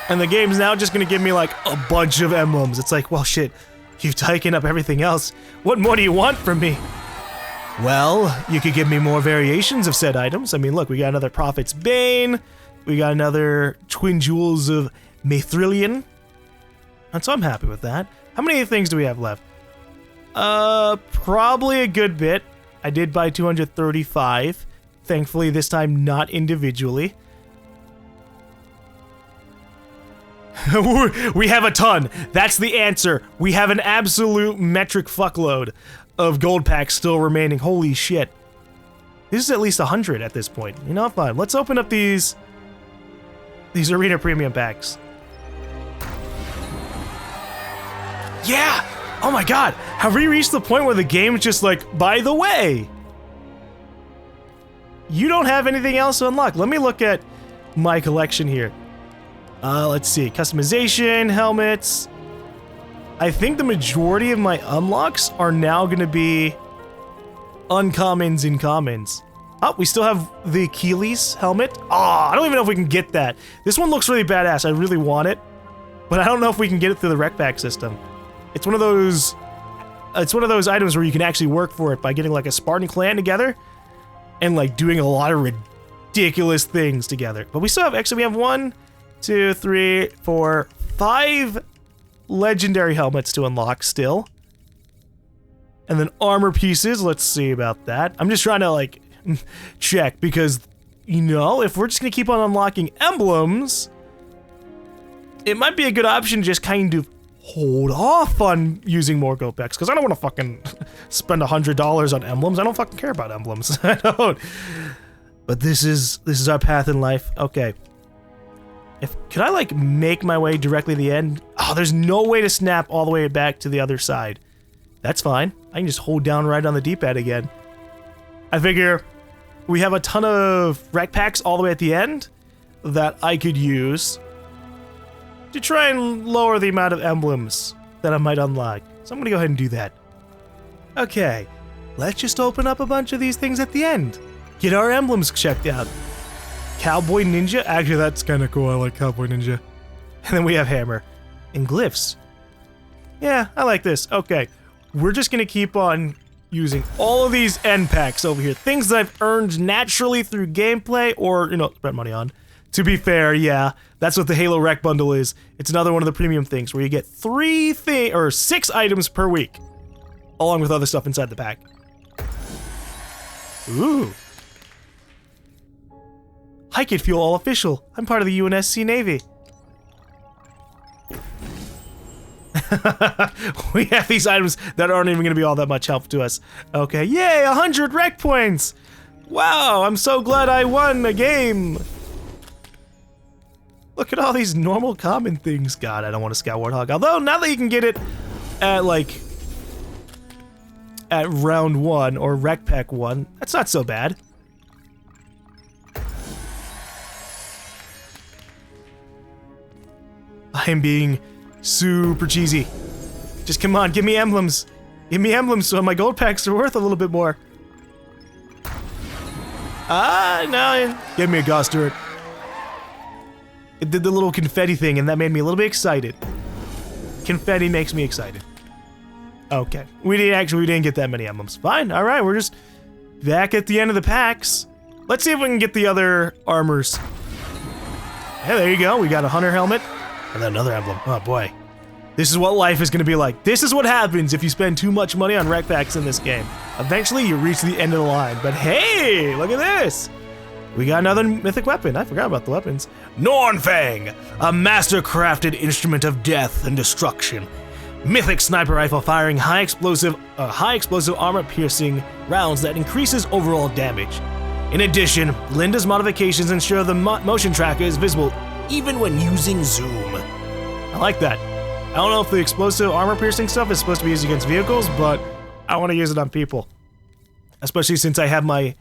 And the game's now just gonna give me, like, a bunch of emblems. It's like, well, shit, you've taken up everything else. What more do you want from me? Well, you could give me more variations of said items. I mean, look, we got another Prophet's Bane. We got another Twin Jewels of Maithrillion. And so I'm happy with that. How many things do we have left? Probably a good bit. I did buy 235. Thankfully, this time not individually. We have a ton. That's the answer. We have an absolute metric fuckload of gold packs still remaining. Holy shit. This is at least 100 at this point. You know, fine. Let's open up these arena premium packs. Yeah! Oh my god! Have we reached the point where the game's just like, by the way, you don't have anything else to unlock? Let me look at my collection here. Let's see. Customization, helmets. I think the majority of my unlocks are now going to be uncommons and commons. Oh, we still have the Achilles helmet. Oh, I don't even know if we can get that. This one looks really badass. I really want it, but I don't know if we can get it through the REQ Pack system. It's one of those items where you can actually work for it by getting like a Spartan clan together and like doing a lot of ridiculous things together. But we still have, actually we have 1, 2, 3, 4, 5 legendary helmets to unlock still. And then armor pieces, let's see about that. I'm just trying to like check because, you know, if we're just gonna keep on unlocking emblems, it might be a good option to just kind of hold off on using more gold packs because I don't want to fucking spend $100 on emblems. I don't fucking care about emblems. I don't. But this is our path in life. Okay. Could I like make my way directly to the end? Oh, there's no way to snap all the way back to the other side. That's fine. I can just hold down right on the D-pad again. I figure we have a ton of rec packs all the way at the end that I could use to try and lower the amount of emblems that I might unlock. So I'm gonna go ahead and do that. Okay, let's just open up a bunch of these things at the end. Get our emblems checked out. Cowboy Ninja, actually that's kind of cool, I like Cowboy Ninja. And then we have Hammer and Glyphs. Yeah, I like this. Okay, we're just gonna keep on using all of these end packs over here. Things that I've earned naturally through gameplay or, you know, spent money on. To be fair, yeah, that's what the Halo Rec Bundle is. It's another one of the premium things where you get 6 items per week, along with other stuff inside the pack. Ooh. Hike it fuel all official. I'm part of the UNSC Navy. We have these items that aren't even going to be all that much help to us. Okay, yay, 100 rec points! Wow, I'm so glad I won a game! Look at all these normal common things. God, I don't want a Scout Warthog. Although, now that you can get it at, like, at round 1 or rec pack 1, that's not so bad. I am being super cheesy. Just come on, give me emblems. Give me emblems so my gold packs are worth a little bit more. Ah, no, give me a Gauss turret. It did the little confetti thing and that made me a little bit excited. Confetti makes me excited. Okay, we didn't get that many emblems. Fine, all right, we're just back at the end of the packs. Let's see if we can get the other armors. Hey, there you go, we got a hunter helmet. And then another emblem. Oh boy. This is what life is going to be like. This is what happens if you spend too much money on rec packs in this game. Eventually, you reach the end of the line. But hey, look at this. We got another mythic weapon. I forgot about the weapons. Nornfang, a master-crafted instrument of death and destruction. Mythic sniper rifle firing high explosive armor-piercing rounds that increases overall damage. In addition, Linda's modifications ensure the motion tracker is visible even when using zoom. I like that. I don't know if the explosive armor-piercing stuff is supposed to be used against vehicles, but I want to use it on people. Especially since I have my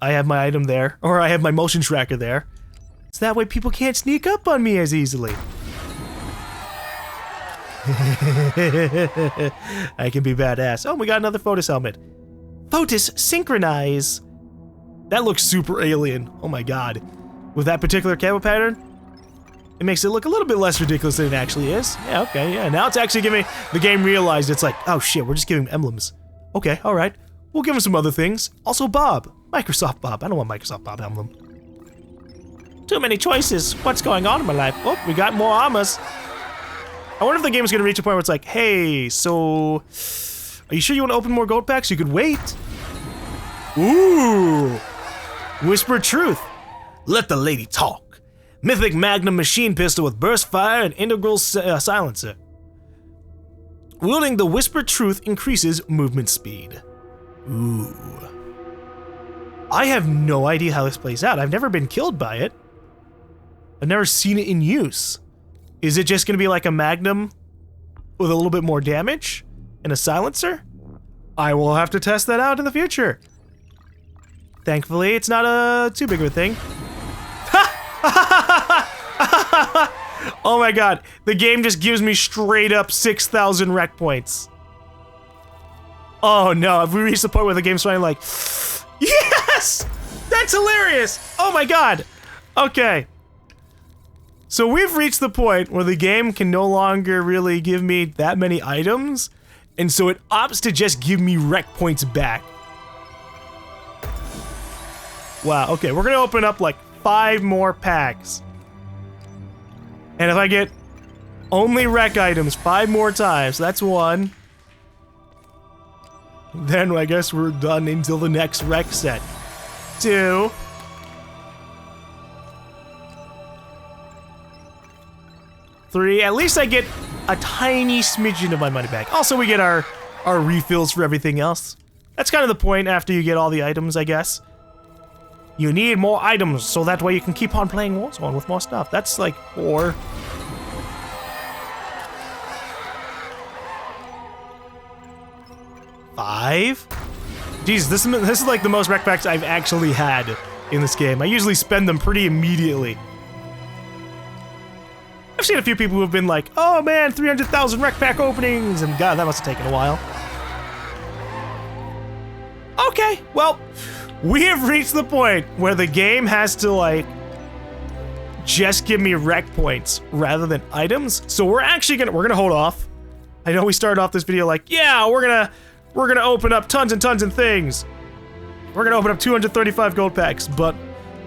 item there, or I have my motion tracker there. So that way people can't sneak up on me as easily. I can be badass. Oh, we got another Photos helmet. Photos Synchronize. That looks super alien. Oh my god. With that particular camo pattern, it makes it look a little bit less ridiculous than it actually is. Yeah, okay, yeah. Now it's actually giving the game realized it's like, oh shit, we're just giving him emblems. Okay, alright. We'll give him some other things. Also Bob. Microsoft Bob. I don't want Microsoft Bob emblem. Too many choices. What's going on in my life? Oh, we got more armors. I wonder if the game's gonna reach a point where it's like, hey, so are you sure you want to open more gold packs? You could wait. Ooh. Whisper Truth. Let the lady talk. Mythic Magnum machine pistol with burst fire and integral silencer. Wielding the Whisper Truth increases movement speed. Ooh. I have no idea how this plays out. I've never been killed by it. I've never seen it in use. Is it just gonna be like a Magnum with a little bit more damage and a silencer? I will have to test that out in the future. Thankfully, it's not too big of a thing. Oh my god, the game just gives me straight up 6,000 rec points. Oh no, have we reached the point where the game's finally like, yes! That's hilarious! Oh my god! Okay. So we've reached the point where the game can no longer really give me that many items, and so it opts to just give me rec points back. Wow, okay, we're gonna open up like 5 more packs. And if I get only rec items 5 more times, that's 1. Then I guess we're done until the next rec set. 2. 3. At least I get a tiny smidgen of my money back. Also, we get our refills for everything else. That's kind of the point after you get all the items, I guess. You need more items, so that way you can keep on playing Warzone with more stuff. That's like 4. 5? Jeez, this is like the most rec packs I've actually had in this game. I usually spend them pretty immediately. I've seen a few people who have been like, oh man, 300,000 rec pack openings, and God, that must have taken a while. Okay, well, we have reached the point where the game has to, like, just give me rec points rather than items. So we're actually gonna hold off. I know we started off this video like, yeah, we're gonna open up tons and tons of things. We're gonna open up 235 gold packs, but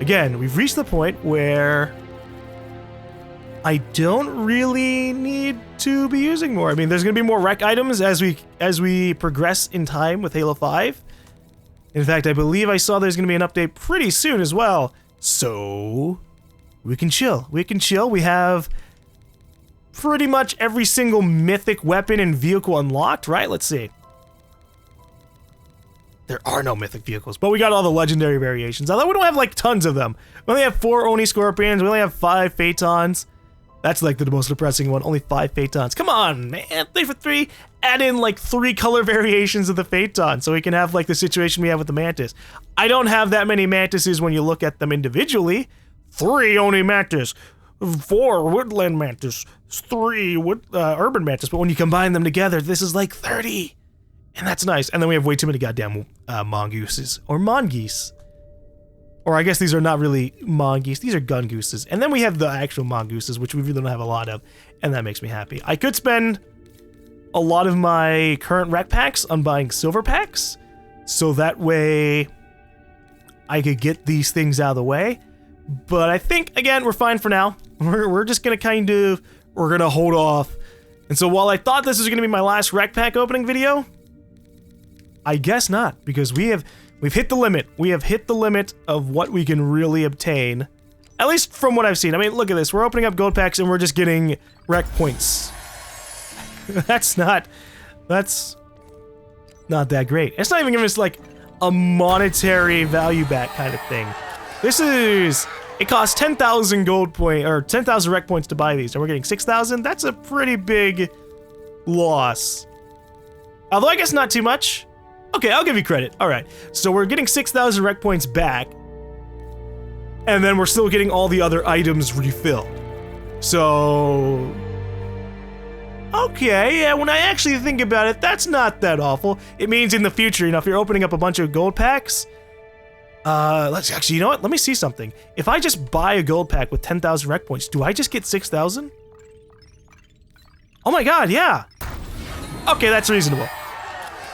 again, we've reached the point where I don't really need to be using more. I mean, there's gonna be more rec items as we progress in time with Halo 5. In fact, I believe I saw there's gonna be an update pretty soon as well. So we can chill. We can chill. We have pretty much every single mythic weapon and vehicle unlocked, right? Let's see. There are no mythic vehicles, but we got all the legendary variations. Although we don't have like tons of them. We only have 4 Oni Scorpions. We only have 5 Phaetons. That's like the most depressing one. Only 5 Phaetons. Come on, man. 3 for 3. Add in like 3 color variations of the Phaeton so we can have like the situation we have with the Mantis. I don't have that many Mantises when you look at them individually. 3 Oni Mantis, 4 Woodland Mantis, 3 Urban Mantis. But when you combine them together, this is like 30. And that's nice. And then we have way too many goddamn mongooses. Or mongoose. Or I guess these are not really mongoose. These are gun gooses. And then we have the actual mongooses, which we really don't have a lot of. And that makes me happy. I could spend a lot of my current rec packs on buying silver packs. So that way I could get these things out of the way. But I think, again, we're fine for now. We're just going to we're going to hold off. And so while I thought this was going to be my last rec pack opening video, I guess not, because we've hit the limit. We have hit the limit of what we can really obtain, at least from what I've seen. I mean, look at this. We're opening up gold packs and we're just getting rec points. That's not that great. It's not even giving us like a monetary value back kind of thing. It costs 10,000 gold point or 10,000 rec points to buy these, and we're getting 6,000. That's a pretty big loss. Although I guess not too much. Okay, I'll give you credit. All right, so we're getting 6,000 rec points back, and then we're still getting all the other items refilled. So, okay, yeah, when I actually think about it, that's not that awful. It means in the future, you know, if you're opening up a bunch of gold packs, let's actually, you know what? Let me see something. If I just buy a gold pack with 10,000 rec points, do I just get 6,000? Oh my god, yeah. Okay, that's reasonable.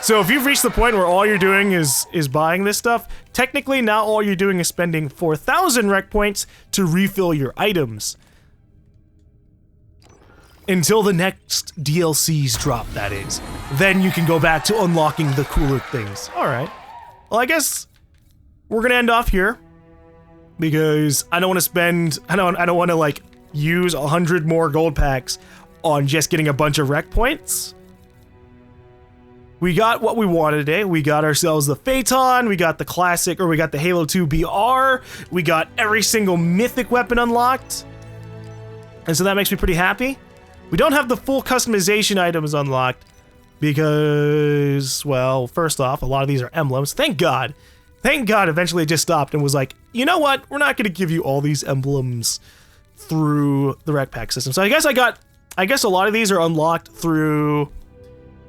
So if you've reached the point where all you're doing is buying this stuff, technically now all you're doing is spending 4,000 rec points to refill your items. Until the next DLCs drop, that is. Then you can go back to unlocking the cooler things. Alright. Well, I guess we're gonna end off here. Because I don't want to spend... I don't want to, like, use 100 more gold packs on just getting a bunch of rec points. We got what we wanted today. We got ourselves the Phaeton, we got the classic, or we got the Halo 2 BR, we got every single mythic weapon unlocked. And so that makes me pretty happy. We don't have the full customization items unlocked because, well, first off, a lot of these are emblems. Thank God. Thank God eventually it just stopped and was like, you know what? We're not going to give you all these emblems through the rec pack system. So I guess a lot of these are unlocked through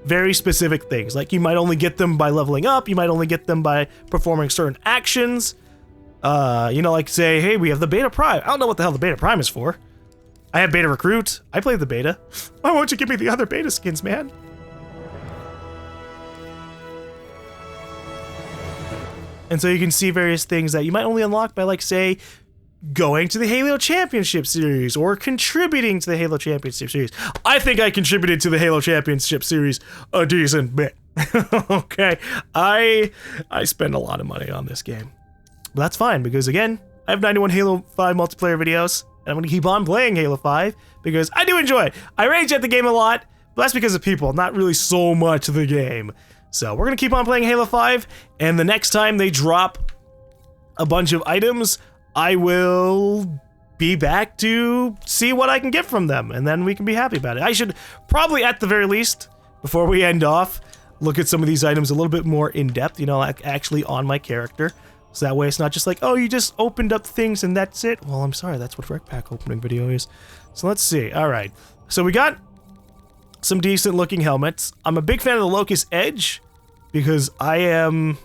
very specific things. Like you might only get them by leveling up, you might only get them by performing certain actions. You know, like say, hey, we have the Beta Prime. I don't know what the hell the Beta Prime is for. I have Beta Recruit. I played the beta. Why won't you give me the other beta skins, man? And so you can see various things that you might only unlock by, like, say, going to the Halo Championship Series or contributing to the Halo Championship Series. I think I contributed to the Halo Championship Series a decent bit. Okay, I spend a lot of money on this game. But that's fine, because again, I have 91 Halo 5 multiplayer videos, and I'm going to keep on playing Halo 5, because I do enjoy it. I rage at the game a lot, but that's because of people, not really so much the game. So we're going to keep on playing Halo 5, and the next time they drop a bunch of items, I will be back to see what I can get from them, and then we can be happy about it. I should probably, at the very least, before we end off, look at some of these items a little bit more in depth, you know, like actually on my character. So that way it's not just like, oh, you just opened up things and that's it. Well, I'm sorry, that's what REQ Pack opening video is. So let's see. All right. So we got some decent looking helmets. I'm a big fan of the Locust Edge because I'm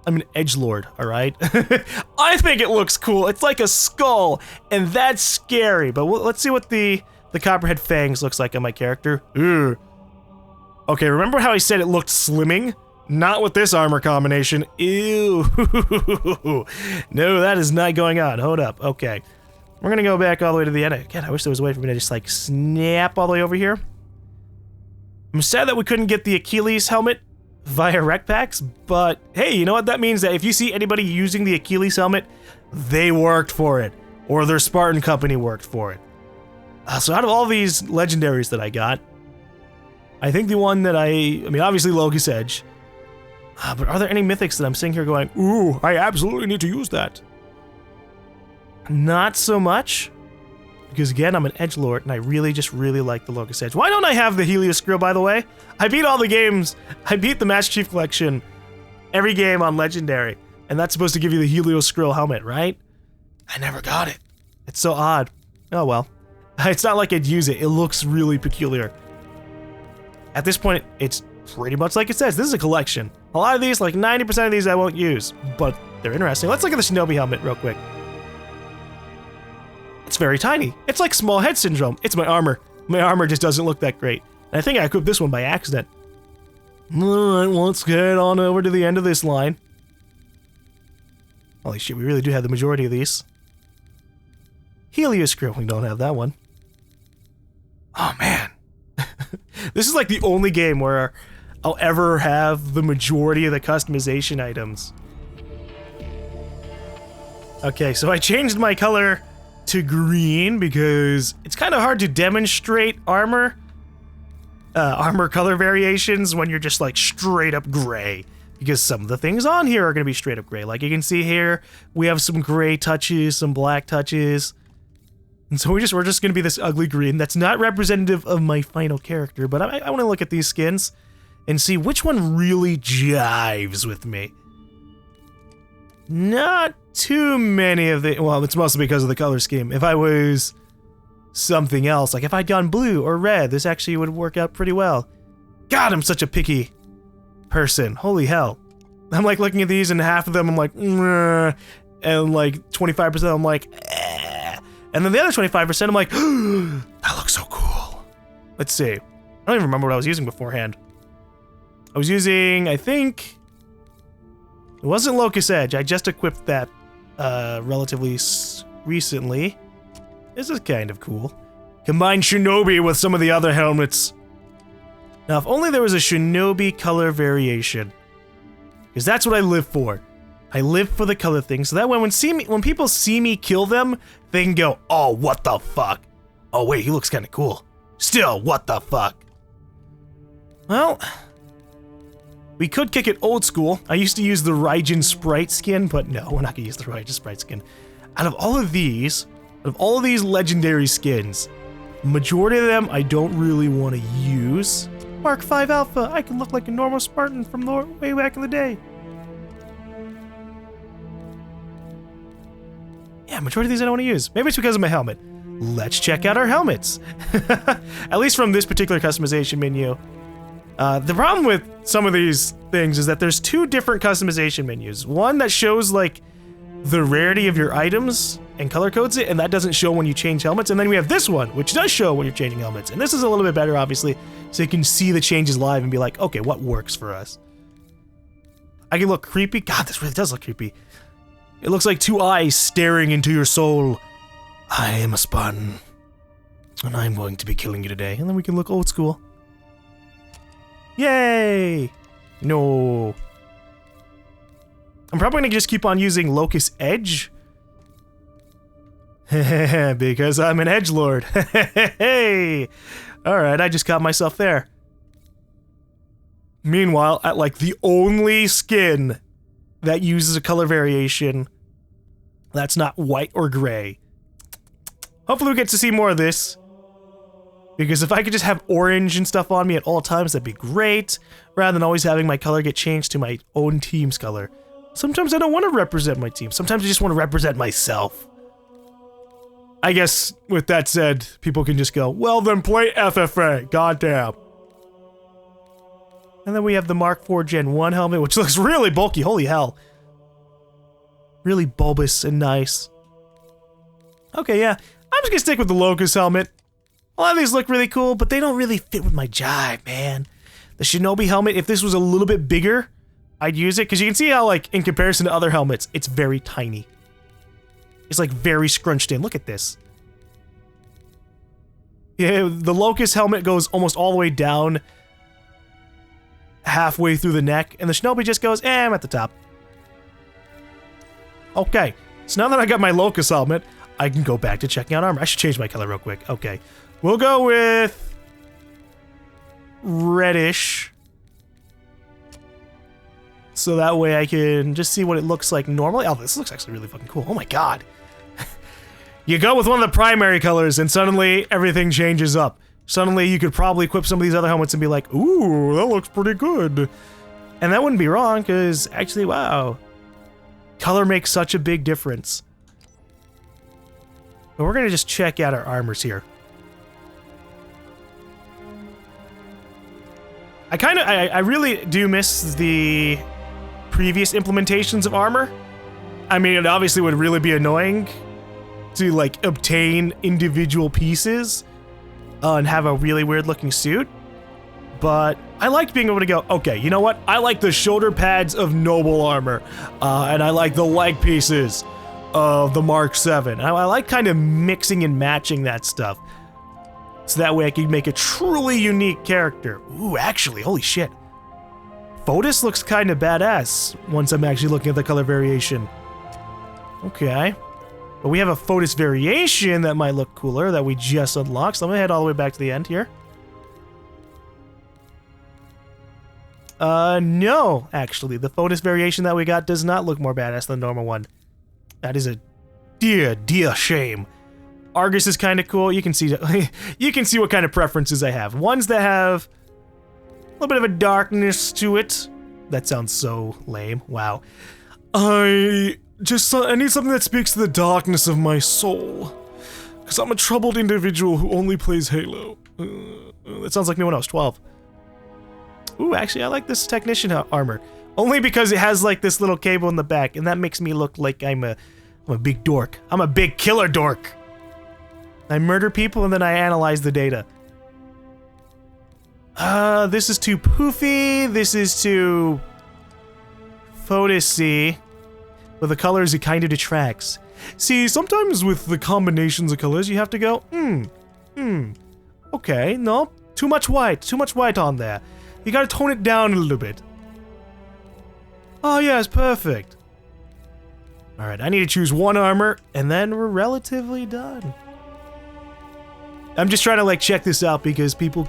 an edgelord, all right? I think it looks cool. It's like a skull, and that's scary. But let's see what the Copperhead Fangs looks like on my character. Ooh. Okay, remember how I said it looked slimming? Not with this armor combination. Ew. No, that is not going on. Hold up. Okay. We're gonna go back all the way to the end. Again, I wish there was a way for me to just, like, snap all the way over here. I'm sad that we couldn't get the Achilles helmet via REQ Packs, but hey, you know what? That means that if you see anybody using the Achilles helmet, they worked for it, or their Spartan company worked for it. So out of all these legendaries that I got, I think the one that I mean, obviously Locust Edge, but are there any mythics that I'm sitting here going, ooh, I absolutely need to use that? Not so much. Because again, I'm an edgelord, and I really like the Locust Edge. Why don't I have the Helios Skrill, by the way? I beat all the games. I beat the Master Chief Collection every game on Legendary. And that's supposed to give you the Helios Skrill helmet, right? I never got it. It's so odd. Oh well. It's not like I'd use it. It looks really peculiar. At this point, it's pretty much like it says. This is a collection. A lot of these, like 90% of these I won't use. But they're interesting. Let's look at the Shinobi helmet real quick. It's very tiny. It's like small head syndrome. It's my armor. My armor just doesn't look that great. And I think I equipped this one by accident. Alright, well, let's get on over to the end of this line. Holy shit, we really do have the majority of these. Helios Skrill, we don't have that one. Oh man. This is like the only game where I'll ever have the majority of the customization items. Okay, so I changed my color to green because it's kind of hard to demonstrate armor color variations when you're just like straight up gray, because some of the things on here are going to be straight up gray. Like you can see here, we have some gray touches, some black touches, and so we're just going to be this ugly green that's not representative of my final character. But I want to look at these skins and see which one really jives with me. Not too many of the, well, it's mostly because of the color scheme. If I was something else, like if I'd gone blue or red, this actually would work out pretty well. God, I'm such a picky person. Holy hell. I'm like looking at these and half of them I'm like, and like 25% I'm like, eh. And then the other 25% I'm like, that looks so cool. Let's see. I don't even remember what I was using beforehand. I was using, I think, it wasn't Locust Edge. I just equipped that relatively recently. This is kind of cool. Combine Shinobi with some of the other helmets. Now, if only there was a Shinobi color variation. Because that's what I live for. I live for the color thing, so that when people see me kill them, they can go, oh, what the fuck? Oh, wait, he looks kind of cool. Still, what the fuck? Well, we could kick it old school. I used to use the Raijin Sprite skin, but no, we're not gonna use the Raijin Sprite skin. Out of all of these legendary skins, majority of them I don't really want to use. Mark 5 Alpha, I can look like a normal Spartan from way back in the day. Yeah, majority of these I don't want to use. Maybe it's because of my helmet. Let's check out our helmets. At least from this particular customization menu. The problem with some of these things is that there's two different customization menus. One that shows like the rarity of your items and color codes it, and that doesn't show when you change helmets. And then we have this one, which does show when you're changing helmets. And this is a little bit better, obviously, so you can see the changes live and be like, okay, what works for us? I can look creepy. God, this really does look creepy. It looks like two eyes staring into your soul. I am a Spartan, and I'm going to be killing you today. And then we can look old school. Yay! No. I'm probably gonna just keep on using Locust Edge. Because I'm an edgelord. Hey! Alright, I just caught myself there. Meanwhile, at like the only skin that uses a color variation that's not white or gray. Hopefully we get to see more of this. Because if I could just have orange and stuff on me at all times, that'd be great, rather than always having my color get changed to my own team's color. Sometimes I don't want to represent my team. Sometimes I just want to represent myself. I guess, with that said, people can just go, well then play FFA, goddamn. And then we have the Mark IV Gen 1 helmet, which looks really bulky, holy hell. Really bulbous and nice. Okay, yeah, I'm just gonna stick with the Locust helmet. A lot of these look really cool, but they don't really fit with my jive, man. The Shinobi helmet, if this was a little bit bigger, I'd use it, because you can see how, like, in comparison to other helmets, it's very tiny. It's, like, very scrunched in. Look at this. Yeah, the Locust helmet goes almost all the way down, halfway through the neck, and the Shinobi just goes, I'm at the top. Okay, so now that I got my Locust helmet, I can go back to checking out armor. I should change my color real quick. Okay. We'll go with reddish. So that way I can just see what it looks like normally. Oh, this looks actually really fucking cool. Oh my god. You go with one of the primary colors and suddenly everything changes up. Suddenly you could probably equip some of these other helmets and be like, ooh, that looks pretty good. And that wouldn't be wrong, because actually, wow. Color makes such a big difference. But we're gonna just check out our armors here. I really do miss the previous implementations of armor. I mean, it obviously would really be annoying to, like, obtain individual pieces and have a really weird looking suit. But I liked being able to go, okay, you know what? I like the shoulder pads of Noble armor, and I like the leg pieces of the Mark 7. I like kind of mixing and matching that stuff. So that way I can make a truly unique character. Ooh, actually, holy shit. Photis looks kind of badass once I'm actually looking at the color variation. Okay. But we have a Photis variation that might look cooler that we just unlocked. So I'm gonna head all the way back to the end here. No, actually. The Photis variation that we got does not look more badass than the normal one. That is a dear shame. Argus is kind of cool. You can see what kind of preferences I have. Ones that have a little bit of a darkness to it. That sounds so lame. Wow. I need something that speaks to the darkness of my soul. Because I'm a troubled individual who only plays Halo. That sounds like me when I was 12. Ooh, actually, I like this technician armor. Only because it has, like, this little cable in the back, and that makes me look like I'm a big dork. I'm a big killer dork. I murder people and then I analyze the data. This is too poofy. This is too Photis-y. With the colors, it kind of detracts. See, sometimes with the combinations of colors, you have to go, okay, no, too much white on there. You gotta tone it down a little bit. Oh, yes, perfect. Alright, I need to choose one armor, and then we're relatively done. I'm just trying to, like, check this out because people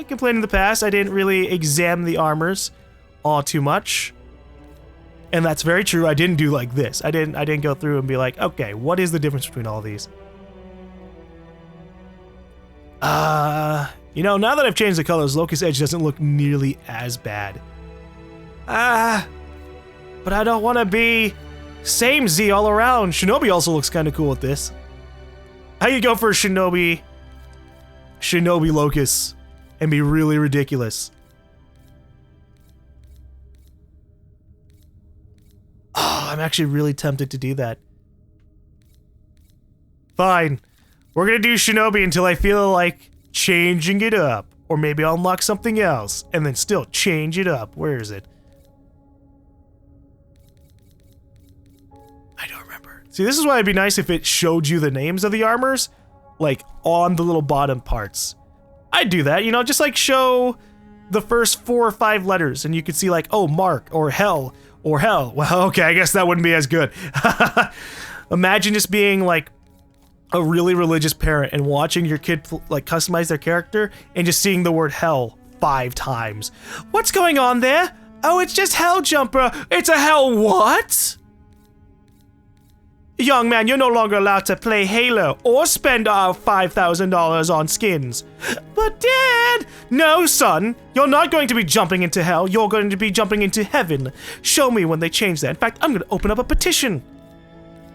complained in the past I didn't really examine the armors all too much. And that's very true. I didn't do like this. I didn't go through and be like, okay, what is the difference between all these? You know, now that I've changed the colors, Locust Edge doesn't look nearly as bad. But I don't want to be same Z all around. Shinobi also looks kind of cool with this. How you go for a Shinobi Locust and be really ridiculous? Oh, I'm actually really tempted to do that. Fine. We're gonna do Shinobi until I feel like changing it up. Or maybe I'll unlock something else and then still change it up. Where is it? I don't remember. See, this is why it'd be nice if it showed you the names of the armors, like, on the little bottom parts. I'd do that, you know, just like show the first 4 or 5 letters and you could see like, oh, Mark, or Hell, or Hell. Well, okay, I guess that wouldn't be as good. Imagine just being like a really religious parent and watching your kid like customize their character and just seeing the word Hell 5 times. What's going on there? Oh, it's just Hell Jumper. It's a Hell what? Young man, you're no longer allowed to play Halo or spend our $5,000 on skins. But Dad! No, son. You're not going to be jumping into hell. You're going to be jumping into heaven. Show me when they change that. In fact, I'm going to open up a petition.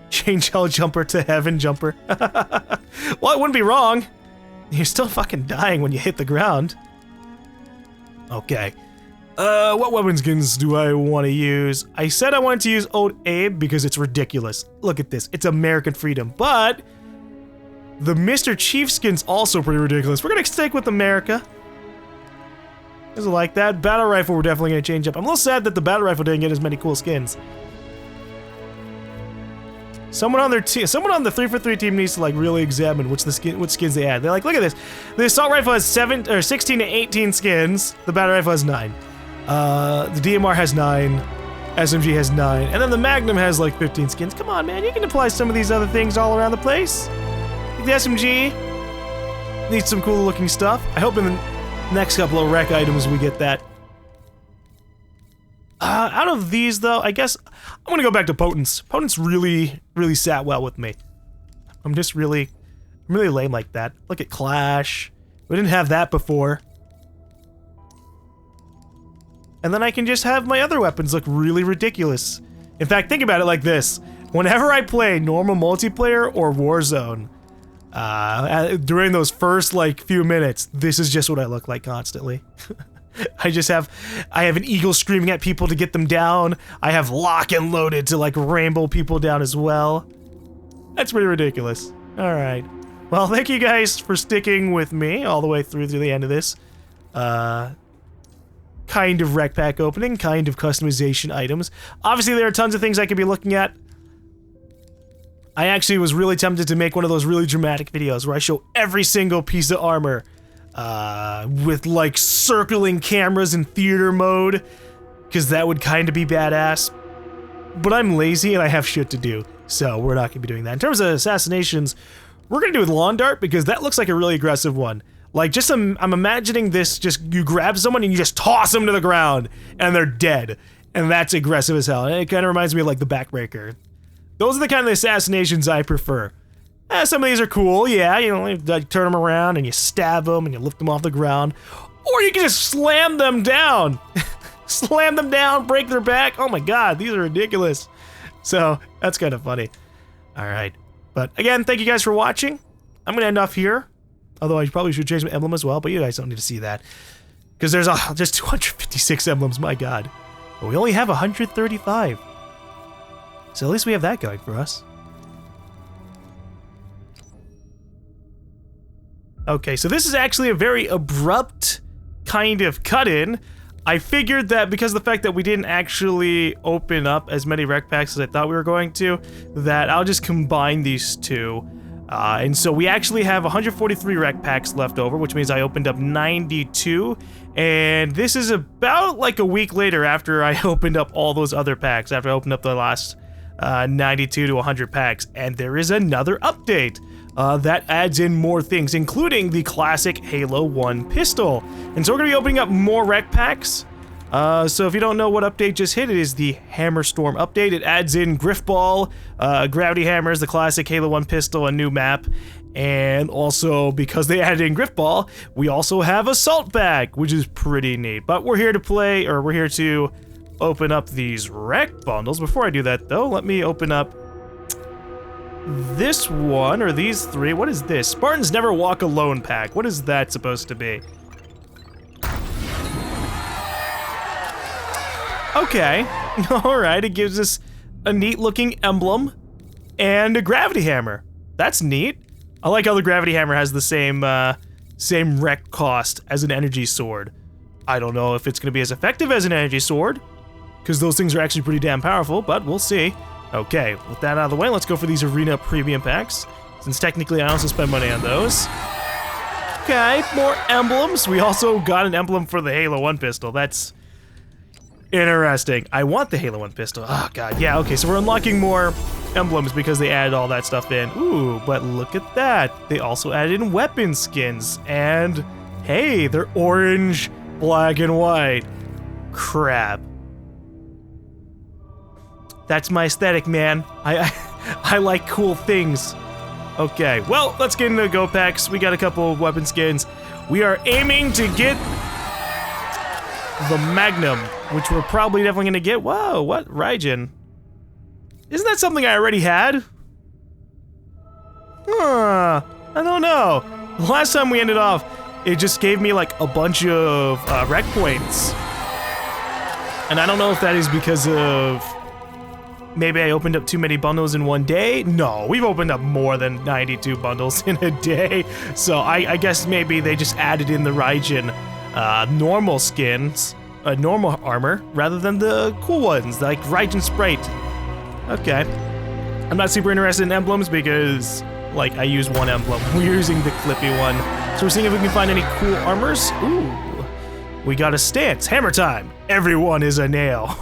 Change hell jumper to heaven jumper. Well, it wouldn't be wrong. You're still fucking dying when you hit the ground. Okay. What weapon skins do I want to use? I said I wanted to use Old Abe because it's ridiculous. Look at this. It's American freedom. But the Mr. Chief skin's also pretty ridiculous. We're going to stick with America. Doesn't like that. Battle rifle we're definitely going to change up. I'm a little sad that the battle rifle didn't get as many cool skins. Someone on their team, someone on the 3-for-3 team needs to like really examine what skins they add. They're like, look at this. The assault rifle has 16 to 18 skins. The battle rifle has 9. The DMR has 9. SMG has 9. And then the Magnum has like 15 skins. Come on, man. You can apply some of these other things all around the place. The SMG needs some cool looking stuff. I hope in the next couple of rec items we get that. Out of these, though, I guess I'm gonna go back to Potence. Potence really sat well with me. I'm really lame like that. Look at Clash. We didn't have that before. And then I can just have my other weapons look really ridiculous. In fact, think about it like this. Whenever I play normal multiplayer or Warzone, during those first, like, few minutes, this is just what I look like constantly. I have an eagle screaming at people to get them down. I have lock and loaded to like rainbow people down as well. That's pretty ridiculous. All right. Well, thank you guys for sticking with me all the way through to the end of this. Kind of rec pack opening, kind of customization items. Obviously, there are tons of things I could be looking at. I actually was really tempted to make one of those really dramatic videos where I show every single piece of armor. With like circling cameras in theater mode, because that would kind of be badass. But I'm lazy and I have shit to do, so we're not gonna be doing that. In terms of assassinations, we're gonna do with lawn dart because that looks like a really aggressive one. Like, just I'm imagining this: just you grab someone and you just toss them to the ground and they're dead, and that's aggressive as hell. And it kind of reminds me of like the backbreaker. Those are the kind of assassinations I prefer. Some of these are cool, yeah, you know, you turn them around and you stab them and you lift them off the ground. Or you can just slam them down. Slam them down, break their back. Oh my god, these are ridiculous. So, that's kind of funny. Alright. But again, thank you guys for watching. I'm going to end off here. Although I probably should change my emblem as well, but you guys don't need to see that. Because there's just 256 emblems, my god. But we only have 135. So at least we have that going for us. Okay, so this is actually a very abrupt kind of cut-in. I figured that because of the fact that we didn't actually open up as many rec packs as I thought we were going to, that I'll just combine these two. And so we actually have 143 rec packs left over, which means I opened up 92. And this is about like a week later after I opened up all those other packs, after I opened up the last 92 to 100 packs. And there is another update. That adds in more things, including the classic Halo 1 pistol. And so we're going to be opening up more rec packs. So if you don't know what update just hit, it is the Hammerstorm update. It adds in Griffball, gravity hammers, the classic Halo 1 pistol, a new map. And also, because they added in Griffball, we also have Assault Bag, which is pretty neat. But we're here to open up these rec bundles. Before I do that, though, let me open up this one, or these three. What is this? Spartans Never Walk Alone pack. What is that supposed to be? Okay. Alright, it gives us a neat looking emblem and a gravity hammer. That's neat. I like how the gravity hammer has the same rec cost as an energy sword. I don't know if it's going to be as effective as an energy sword, because those things are actually pretty damn powerful, but we'll see. Okay, with that out of the way, let's go for these Arena Premium Packs, since technically I also spend money on those. Okay, more emblems. We also got an emblem for the Halo 1 pistol. That's interesting. I want the Halo 1 pistol. Oh god, yeah, okay, so we're unlocking more emblems because they added all that stuff in. Ooh, but look at that. They also added in weapon skins, and hey, they're orange, black, and white. Crap. That's my aesthetic, man. I like cool things. Okay, well, let's get into the Go Packs. We got a couple of weapon skins. We are aiming to get the Magnum, which we're probably definitely gonna get. Whoa, what? Raijin. Isn't that something I already had? I don't know. The last time we ended off, it just gave me like a bunch of rec points. And I don't know if that is because of maybe I opened up too many bundles in one day. No, we've opened up more than 92 bundles in a day. So I guess maybe they just added in the Raijin normal skins, normal armor, rather than the cool ones, like Raijin Sprite. Okay. I'm not super interested in emblems because, like, I use one emblem. We're using the Clippy one. So we're seeing if we can find any cool armors. Ooh. We got a stance. Hammer time. Everyone is a nail.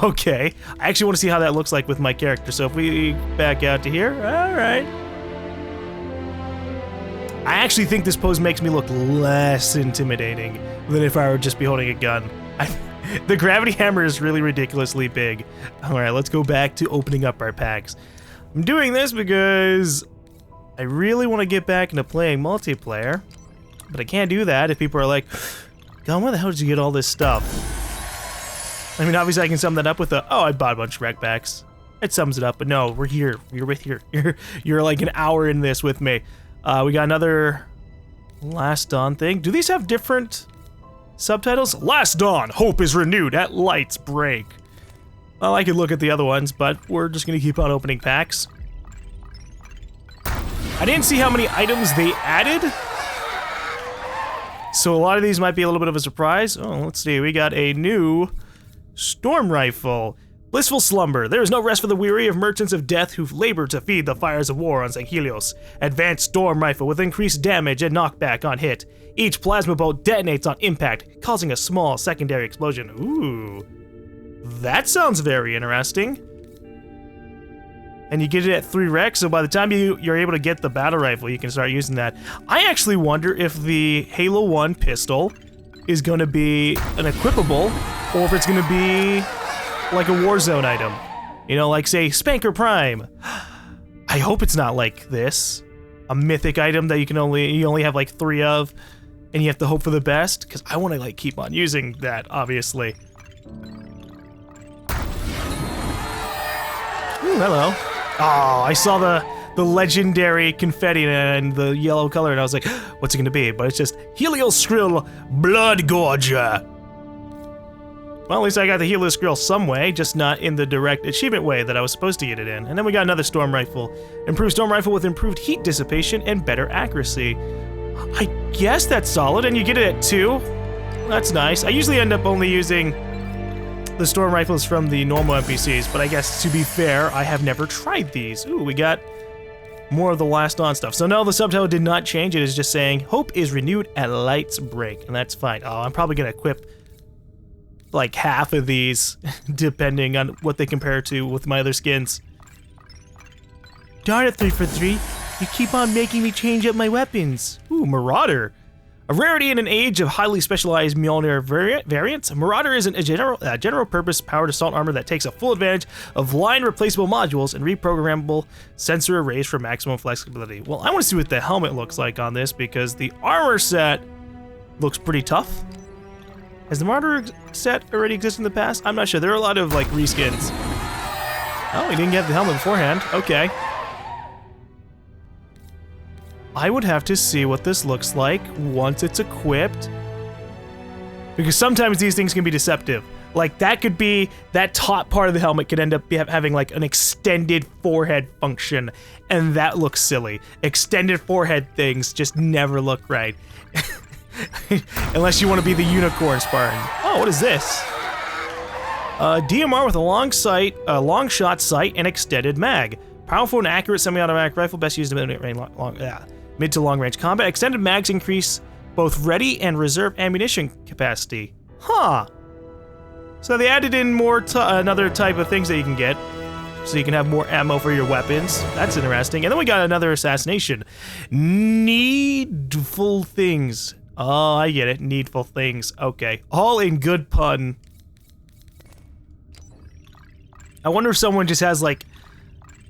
Okay. I actually want to see how that looks like with my character. So if we back out to here. All right. I actually think this pose makes me look less intimidating than if I were just be holding a gun. The gravity hammer is really ridiculously big. All right, let's go back to opening up our packs. I'm doing this because I really want to get back into playing multiplayer, but I can't do that if people are like, God, where the hell did you get all this stuff? I mean, obviously I can sum that up with a, oh, I bought a bunch of rec packs. It sums it up, but no, we're here. You're with here. You're like an hour in this with me. We got another Last Dawn thing. Do these have different subtitles? Last Dawn, hope is renewed at lights break. Well, I could look at the other ones, but we're just gonna keep on opening packs. I didn't see how many items they added, so a lot of these might be a little bit of a surprise. Oh, let's see. We got a new storm rifle. Blissful slumber. There is no rest for the weary of merchants of death who labor to feed the fires of war on St. Helios. Advanced storm rifle with increased damage and knockback on hit. Each plasma bolt detonates on impact, causing a small secondary explosion. Ooh. That sounds very interesting. And you get it at 3 rec, so by the time you're able to get the battle rifle, you can start using that. I actually wonder if the Halo 1 pistol is going to be an equipable, or if it's going to be like a Warzone item. You know, like, say, Spanker Prime. I hope it's not like this. A mythic item that you only have like 3 of, and you have to hope for the best, because I want to, like, keep on using that, obviously. Ooh, hello. Oh, I saw the legendary confetti and the yellow color, and I was like, what's it gonna be? But it's just Helios Skrill Blood Gorger. Well, at least I got the Helios Skrill some way, just not in the direct achievement way that I was supposed to get it in. And then we got another storm rifle. Improved storm rifle with improved heat dissipation and better accuracy. I guess that's solid, and you get it at 2. That's nice. I usually end up only using the storm rifles from the normal NPCs, but I guess to be fair, I have never tried these. Ooh, we got more of the Last Dawn stuff. So no, the subtitle did not change. It is just saying, hope is renewed at lights break, and that's fine. Oh, I'm probably gonna equip like half of these, depending on what they compare to with my other skins. Darn it, 3 for 3. You keep on making me change up my weapons. Ooh, Marauder. A rarity in an age of highly specialized Mjolnir variants, Marauder is a general-purpose powered assault armor that takes a full advantage of line-replaceable modules and reprogrammable sensor arrays for maximum flexibility. Well, I want to see what the helmet looks like on this, because the armor set looks pretty tough. Has the Marauder set already existed in the past? I'm not sure. There are a lot of, like, reskins. Oh, he didn't get the helmet beforehand. Okay. I would have to see what this looks like once it's equipped, because sometimes these things can be deceptive. Like, that could be, that top part of the helmet could end up having like an extended forehead function, and that looks silly. Extended forehead things just never look right. Unless you want to be the unicorn Spartan. Oh, what is this? DMR with a long shot sight and extended mag. Powerful and accurate semi-automatic rifle, best used in mid to long range combat. Extended mags increase both ready and reserve ammunition capacity. Huh. So they added in more another type of things that you can get, so you can have more ammo for your weapons. That's interesting. And then we got another assassination. Needful things. Oh, I get it. Needful things. Okay. All in good pun. I wonder if someone just has, like,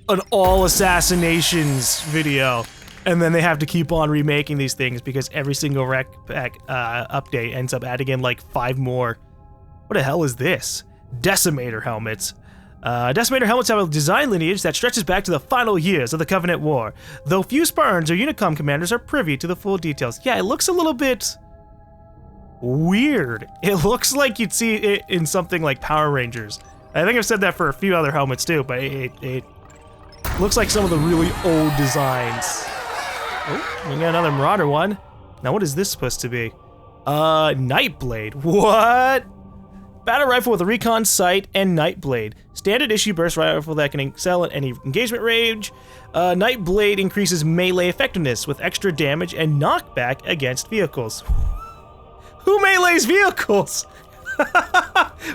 an all assassinations video. And then they have to keep on remaking these things because every single REQ Pack update ends up adding in like 5 more. What the hell is this? Decimator helmets. Decimator helmets have a design lineage that stretches back to the final years of the Covenant War, though few Spartans or Unicom commanders are privy to the full details. Yeah, it looks a little bit weird. It looks like you'd see it in something like Power Rangers. I think I've said that for a few other helmets too, but it looks like some of the really old designs. Oh, we got another Marauder one. Now what is this supposed to be? Nightblade. What? Battle rifle with a recon sight and Nightblade. Standard issue burst rifle that can excel at any engagement range. Nightblade increases melee effectiveness with extra damage and knockback against vehicles. Who melees vehicles?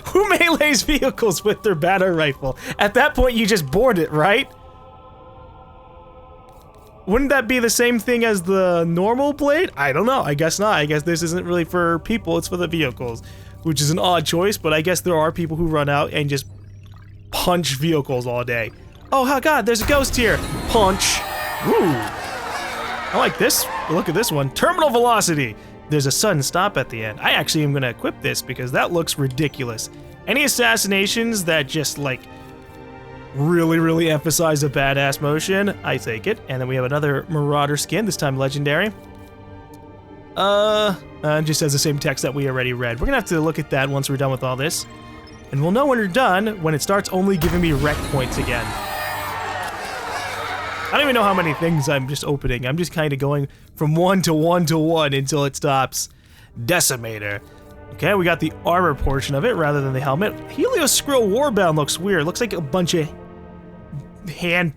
Who melees vehicles with their battle rifle? At that point, you just board it, right? Wouldn't that be the same thing as the normal blade? I don't know. I guess not. I guess this isn't really for people. It's for the vehicles, which is an odd choice, but I guess there are people who run out and just punch vehicles all day. Oh, God, there's a ghost here. Punch. Ooh. I like this. Look at this one. Terminal velocity. There's a sudden stop at the end. I actually am going to equip this because that looks ridiculous. Any assassinations that just, like, really emphasize a badass motion, I take it. And then we have another Marauder skin, this time legendary. Just has the same text that we already read. We're gonna have to look at that once we're done with all this. And we'll know when we're done when it starts only giving me REQ points again. I don't even know how many things I'm just opening. I'm just kind of going from 1 to 1 to 1 until it stops. Decimator. Okay, we got the armor portion of it rather than the helmet. Helios Skrill Warbound looks weird. Looks like a bunch of hand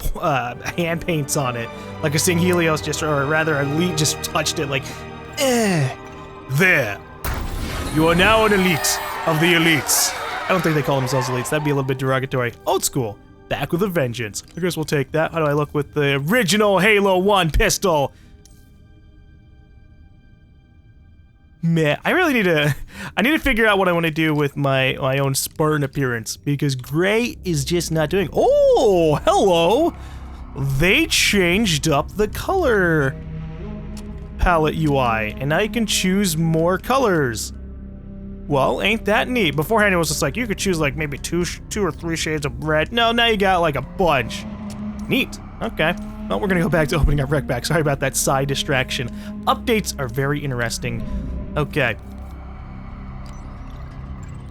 paints on it. Like a Sing Helios just, or rather Elite just touched it like, There. You are now an elite of the elites. I don't think they call themselves elites. That'd be a little bit derogatory. Old school. Back with a vengeance. I guess we'll take that. How do I look with the original Halo 1 pistol? Man, I really need to figure out what I want to do with my own Spartan appearance, because gray is just not doing. Oh, hello. They changed up the color palette UI, and now you can choose more colors. Well, ain't that neat? Beforehand, it was just like you could choose like maybe two or three shades of red. No, now you got like a bunch. Neat. Okay. Well, we're gonna go back to opening up REQ Pack. Sorry about that side distraction. Updates are very interesting. Okay.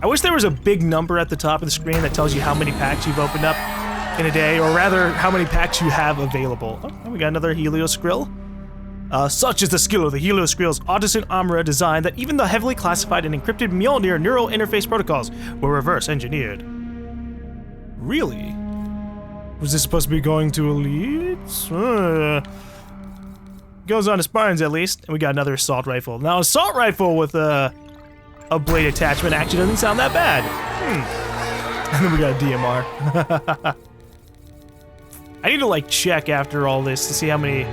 I wish there was a big number at the top of the screen that tells you how many packs you've opened up in a day, or rather, how many packs you have available. Oh, we got another Helios Skrill. Such is the skill of the Helios Skrill's Artisan Armorer design that even the heavily classified and encrypted Mjolnir neural interface protocols were reverse engineered. Really? Was this supposed to be going to elites? Goes on to Spartans at least, and we got another assault rifle. Now, assault rifle with a blade attachment actually doesn't sound that bad. And then we got a DMR. I need to like check after all this to see how many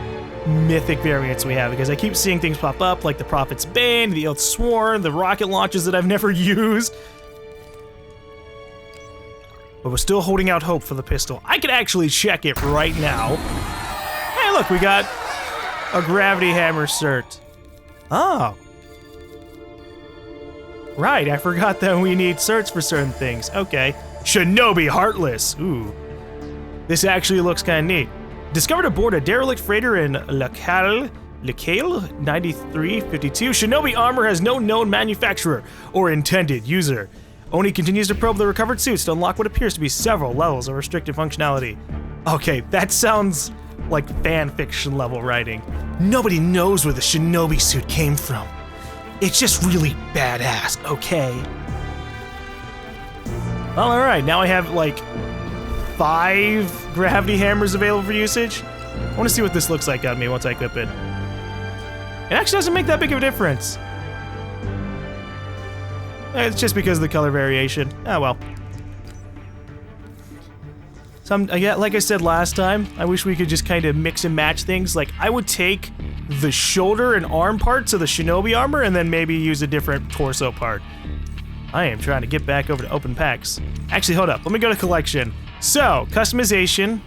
mythic variants we have, because I keep seeing things pop up like the Prophet's Bane, the Oath Sworn, the rocket launches that I've never used. But we're still holding out hope for the pistol. I could actually check it right now. Hey, look, we got a gravity hammer cert. Oh. Right, I forgot that we need certs for certain things. Okay. Shinobi Heartless. Ooh. This actually looks kind of neat. Discovered aboard a derelict freighter in Lacale 9352. Shinobi armor has no known manufacturer or intended user. Oni continues to probe the recovered suits to unlock what appears to be several levels of restricted functionality. Okay, that sounds like fan fiction level writing. Nobody knows where the Shinobi suit came from. It's just really badass, okay? Well, alright, now I have like 5 gravity hammers available for usage. I want to see what this looks like on me once I equip it. It actually doesn't make that big of a difference. It's just because of the color variation. Ah, well. Yeah, like I said last time, I wish we could just kind of mix and match things. Like, I would take the shoulder and arm parts of the Shinobi armor and then maybe use a different torso part. I am trying to get back over to open packs. Actually, hold up. Let me go to collection. So, customization.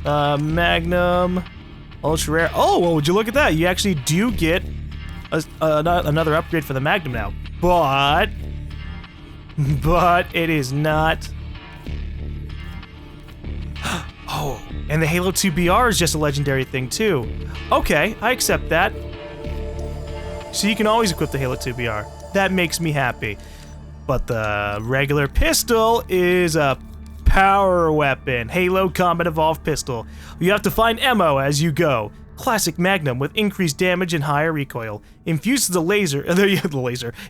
Magnum, ultra rare. Oh, well, would you look at that? You actually do get another upgrade for the Magnum now, but it is not. Oh, and the Halo 2 BR is just a legendary thing too. Okay, I accept that. So you can always equip the Halo 2 BR. That makes me happy. But the regular pistol is a power weapon. Halo Combat Evolved Pistol. You have to find ammo as you go. Classic Magnum with increased damage and higher recoil. Infuses the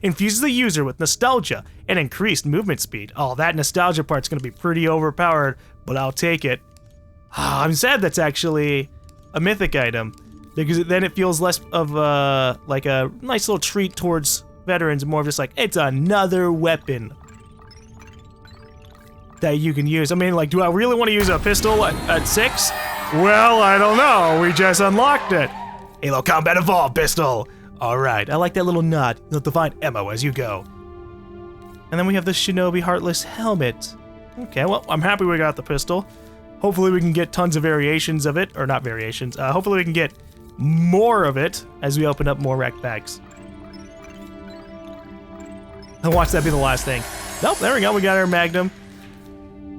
Infuses the user with nostalgia and increased movement speed. Oh, that nostalgia part's gonna be pretty overpowered, but I'll take it. I'm sad that's actually a mythic item, because then it feels less of like a nice little treat towards veterans, more of just like, it's another weapon that you can use. I mean, like, do I really want to use a pistol at 6? Well, I don't know. We just unlocked it. Halo Combat Evolved Pistol. All right, I like that little nod. You'll have to find ammo as you go. And then we have the Shinobi Heartless Helmet. Okay, well, I'm happy we got the pistol. Hopefully we can get tons of variations of it, or not variations. Hopefully we can get more of it as we open up more REQ packs. And watch that be the last thing. Nope, there we go. We got our Magnum.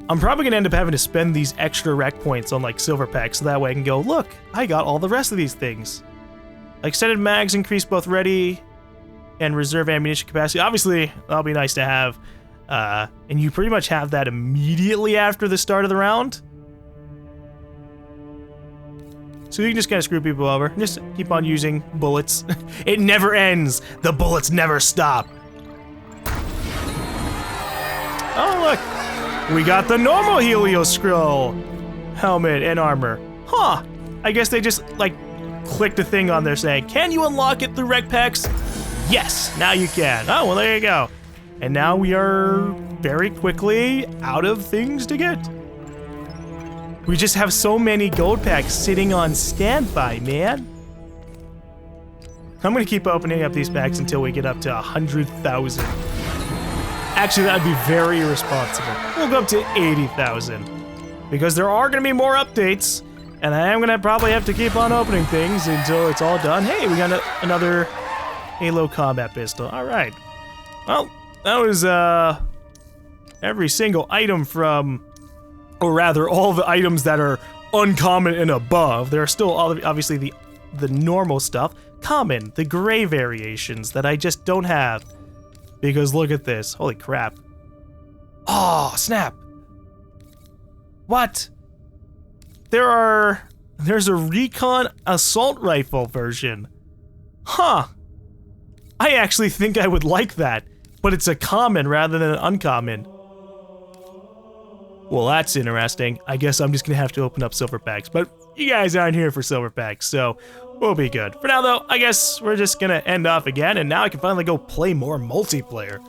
I'm probably gonna end up having to spend these extra REQ points on like silver packs, so that way I can go, look, I got all the rest of these things. Extended mags increase both ready and reserve ammunition capacity. Obviously, that'll be nice to have. And you pretty much have that immediately after the start of the round. So you can just kind of screw people over. Just keep on using bullets. It never ends. The bullets never stop. Oh, look. We got the normal Helios Skrill helmet and armor. Huh. I guess they just, like, clicked a thing on there saying, can you unlock it through REQ packs? Yes, now you can. Oh, well, there you go. And now we are very quickly out of things to get. We just have so many gold packs sitting on standby, man. I'm gonna keep opening up these packs until we get up to 100,000. Actually, that'd be very irresponsible. We'll go up to 80,000. Because there are gonna be more updates, and I am gonna probably have to keep on opening things until it's all done. Hey, we got another Halo Combat Pistol. All right. Well, that was every single item from, or rather, all the items that are uncommon and above. There are still obviously the normal stuff, common, the gray variations that I just don't have. Because look at this, holy crap. Oh, snap. What? There's a recon assault rifle version. Huh. I actually think I would like that, but it's a common rather than an uncommon. Well, that's interesting. I guess I'm just gonna have to open up silver packs, but you guys aren't here for silver packs, so we'll be good. For now, though, I guess we're just gonna end off again, and now I can finally go play more multiplayer.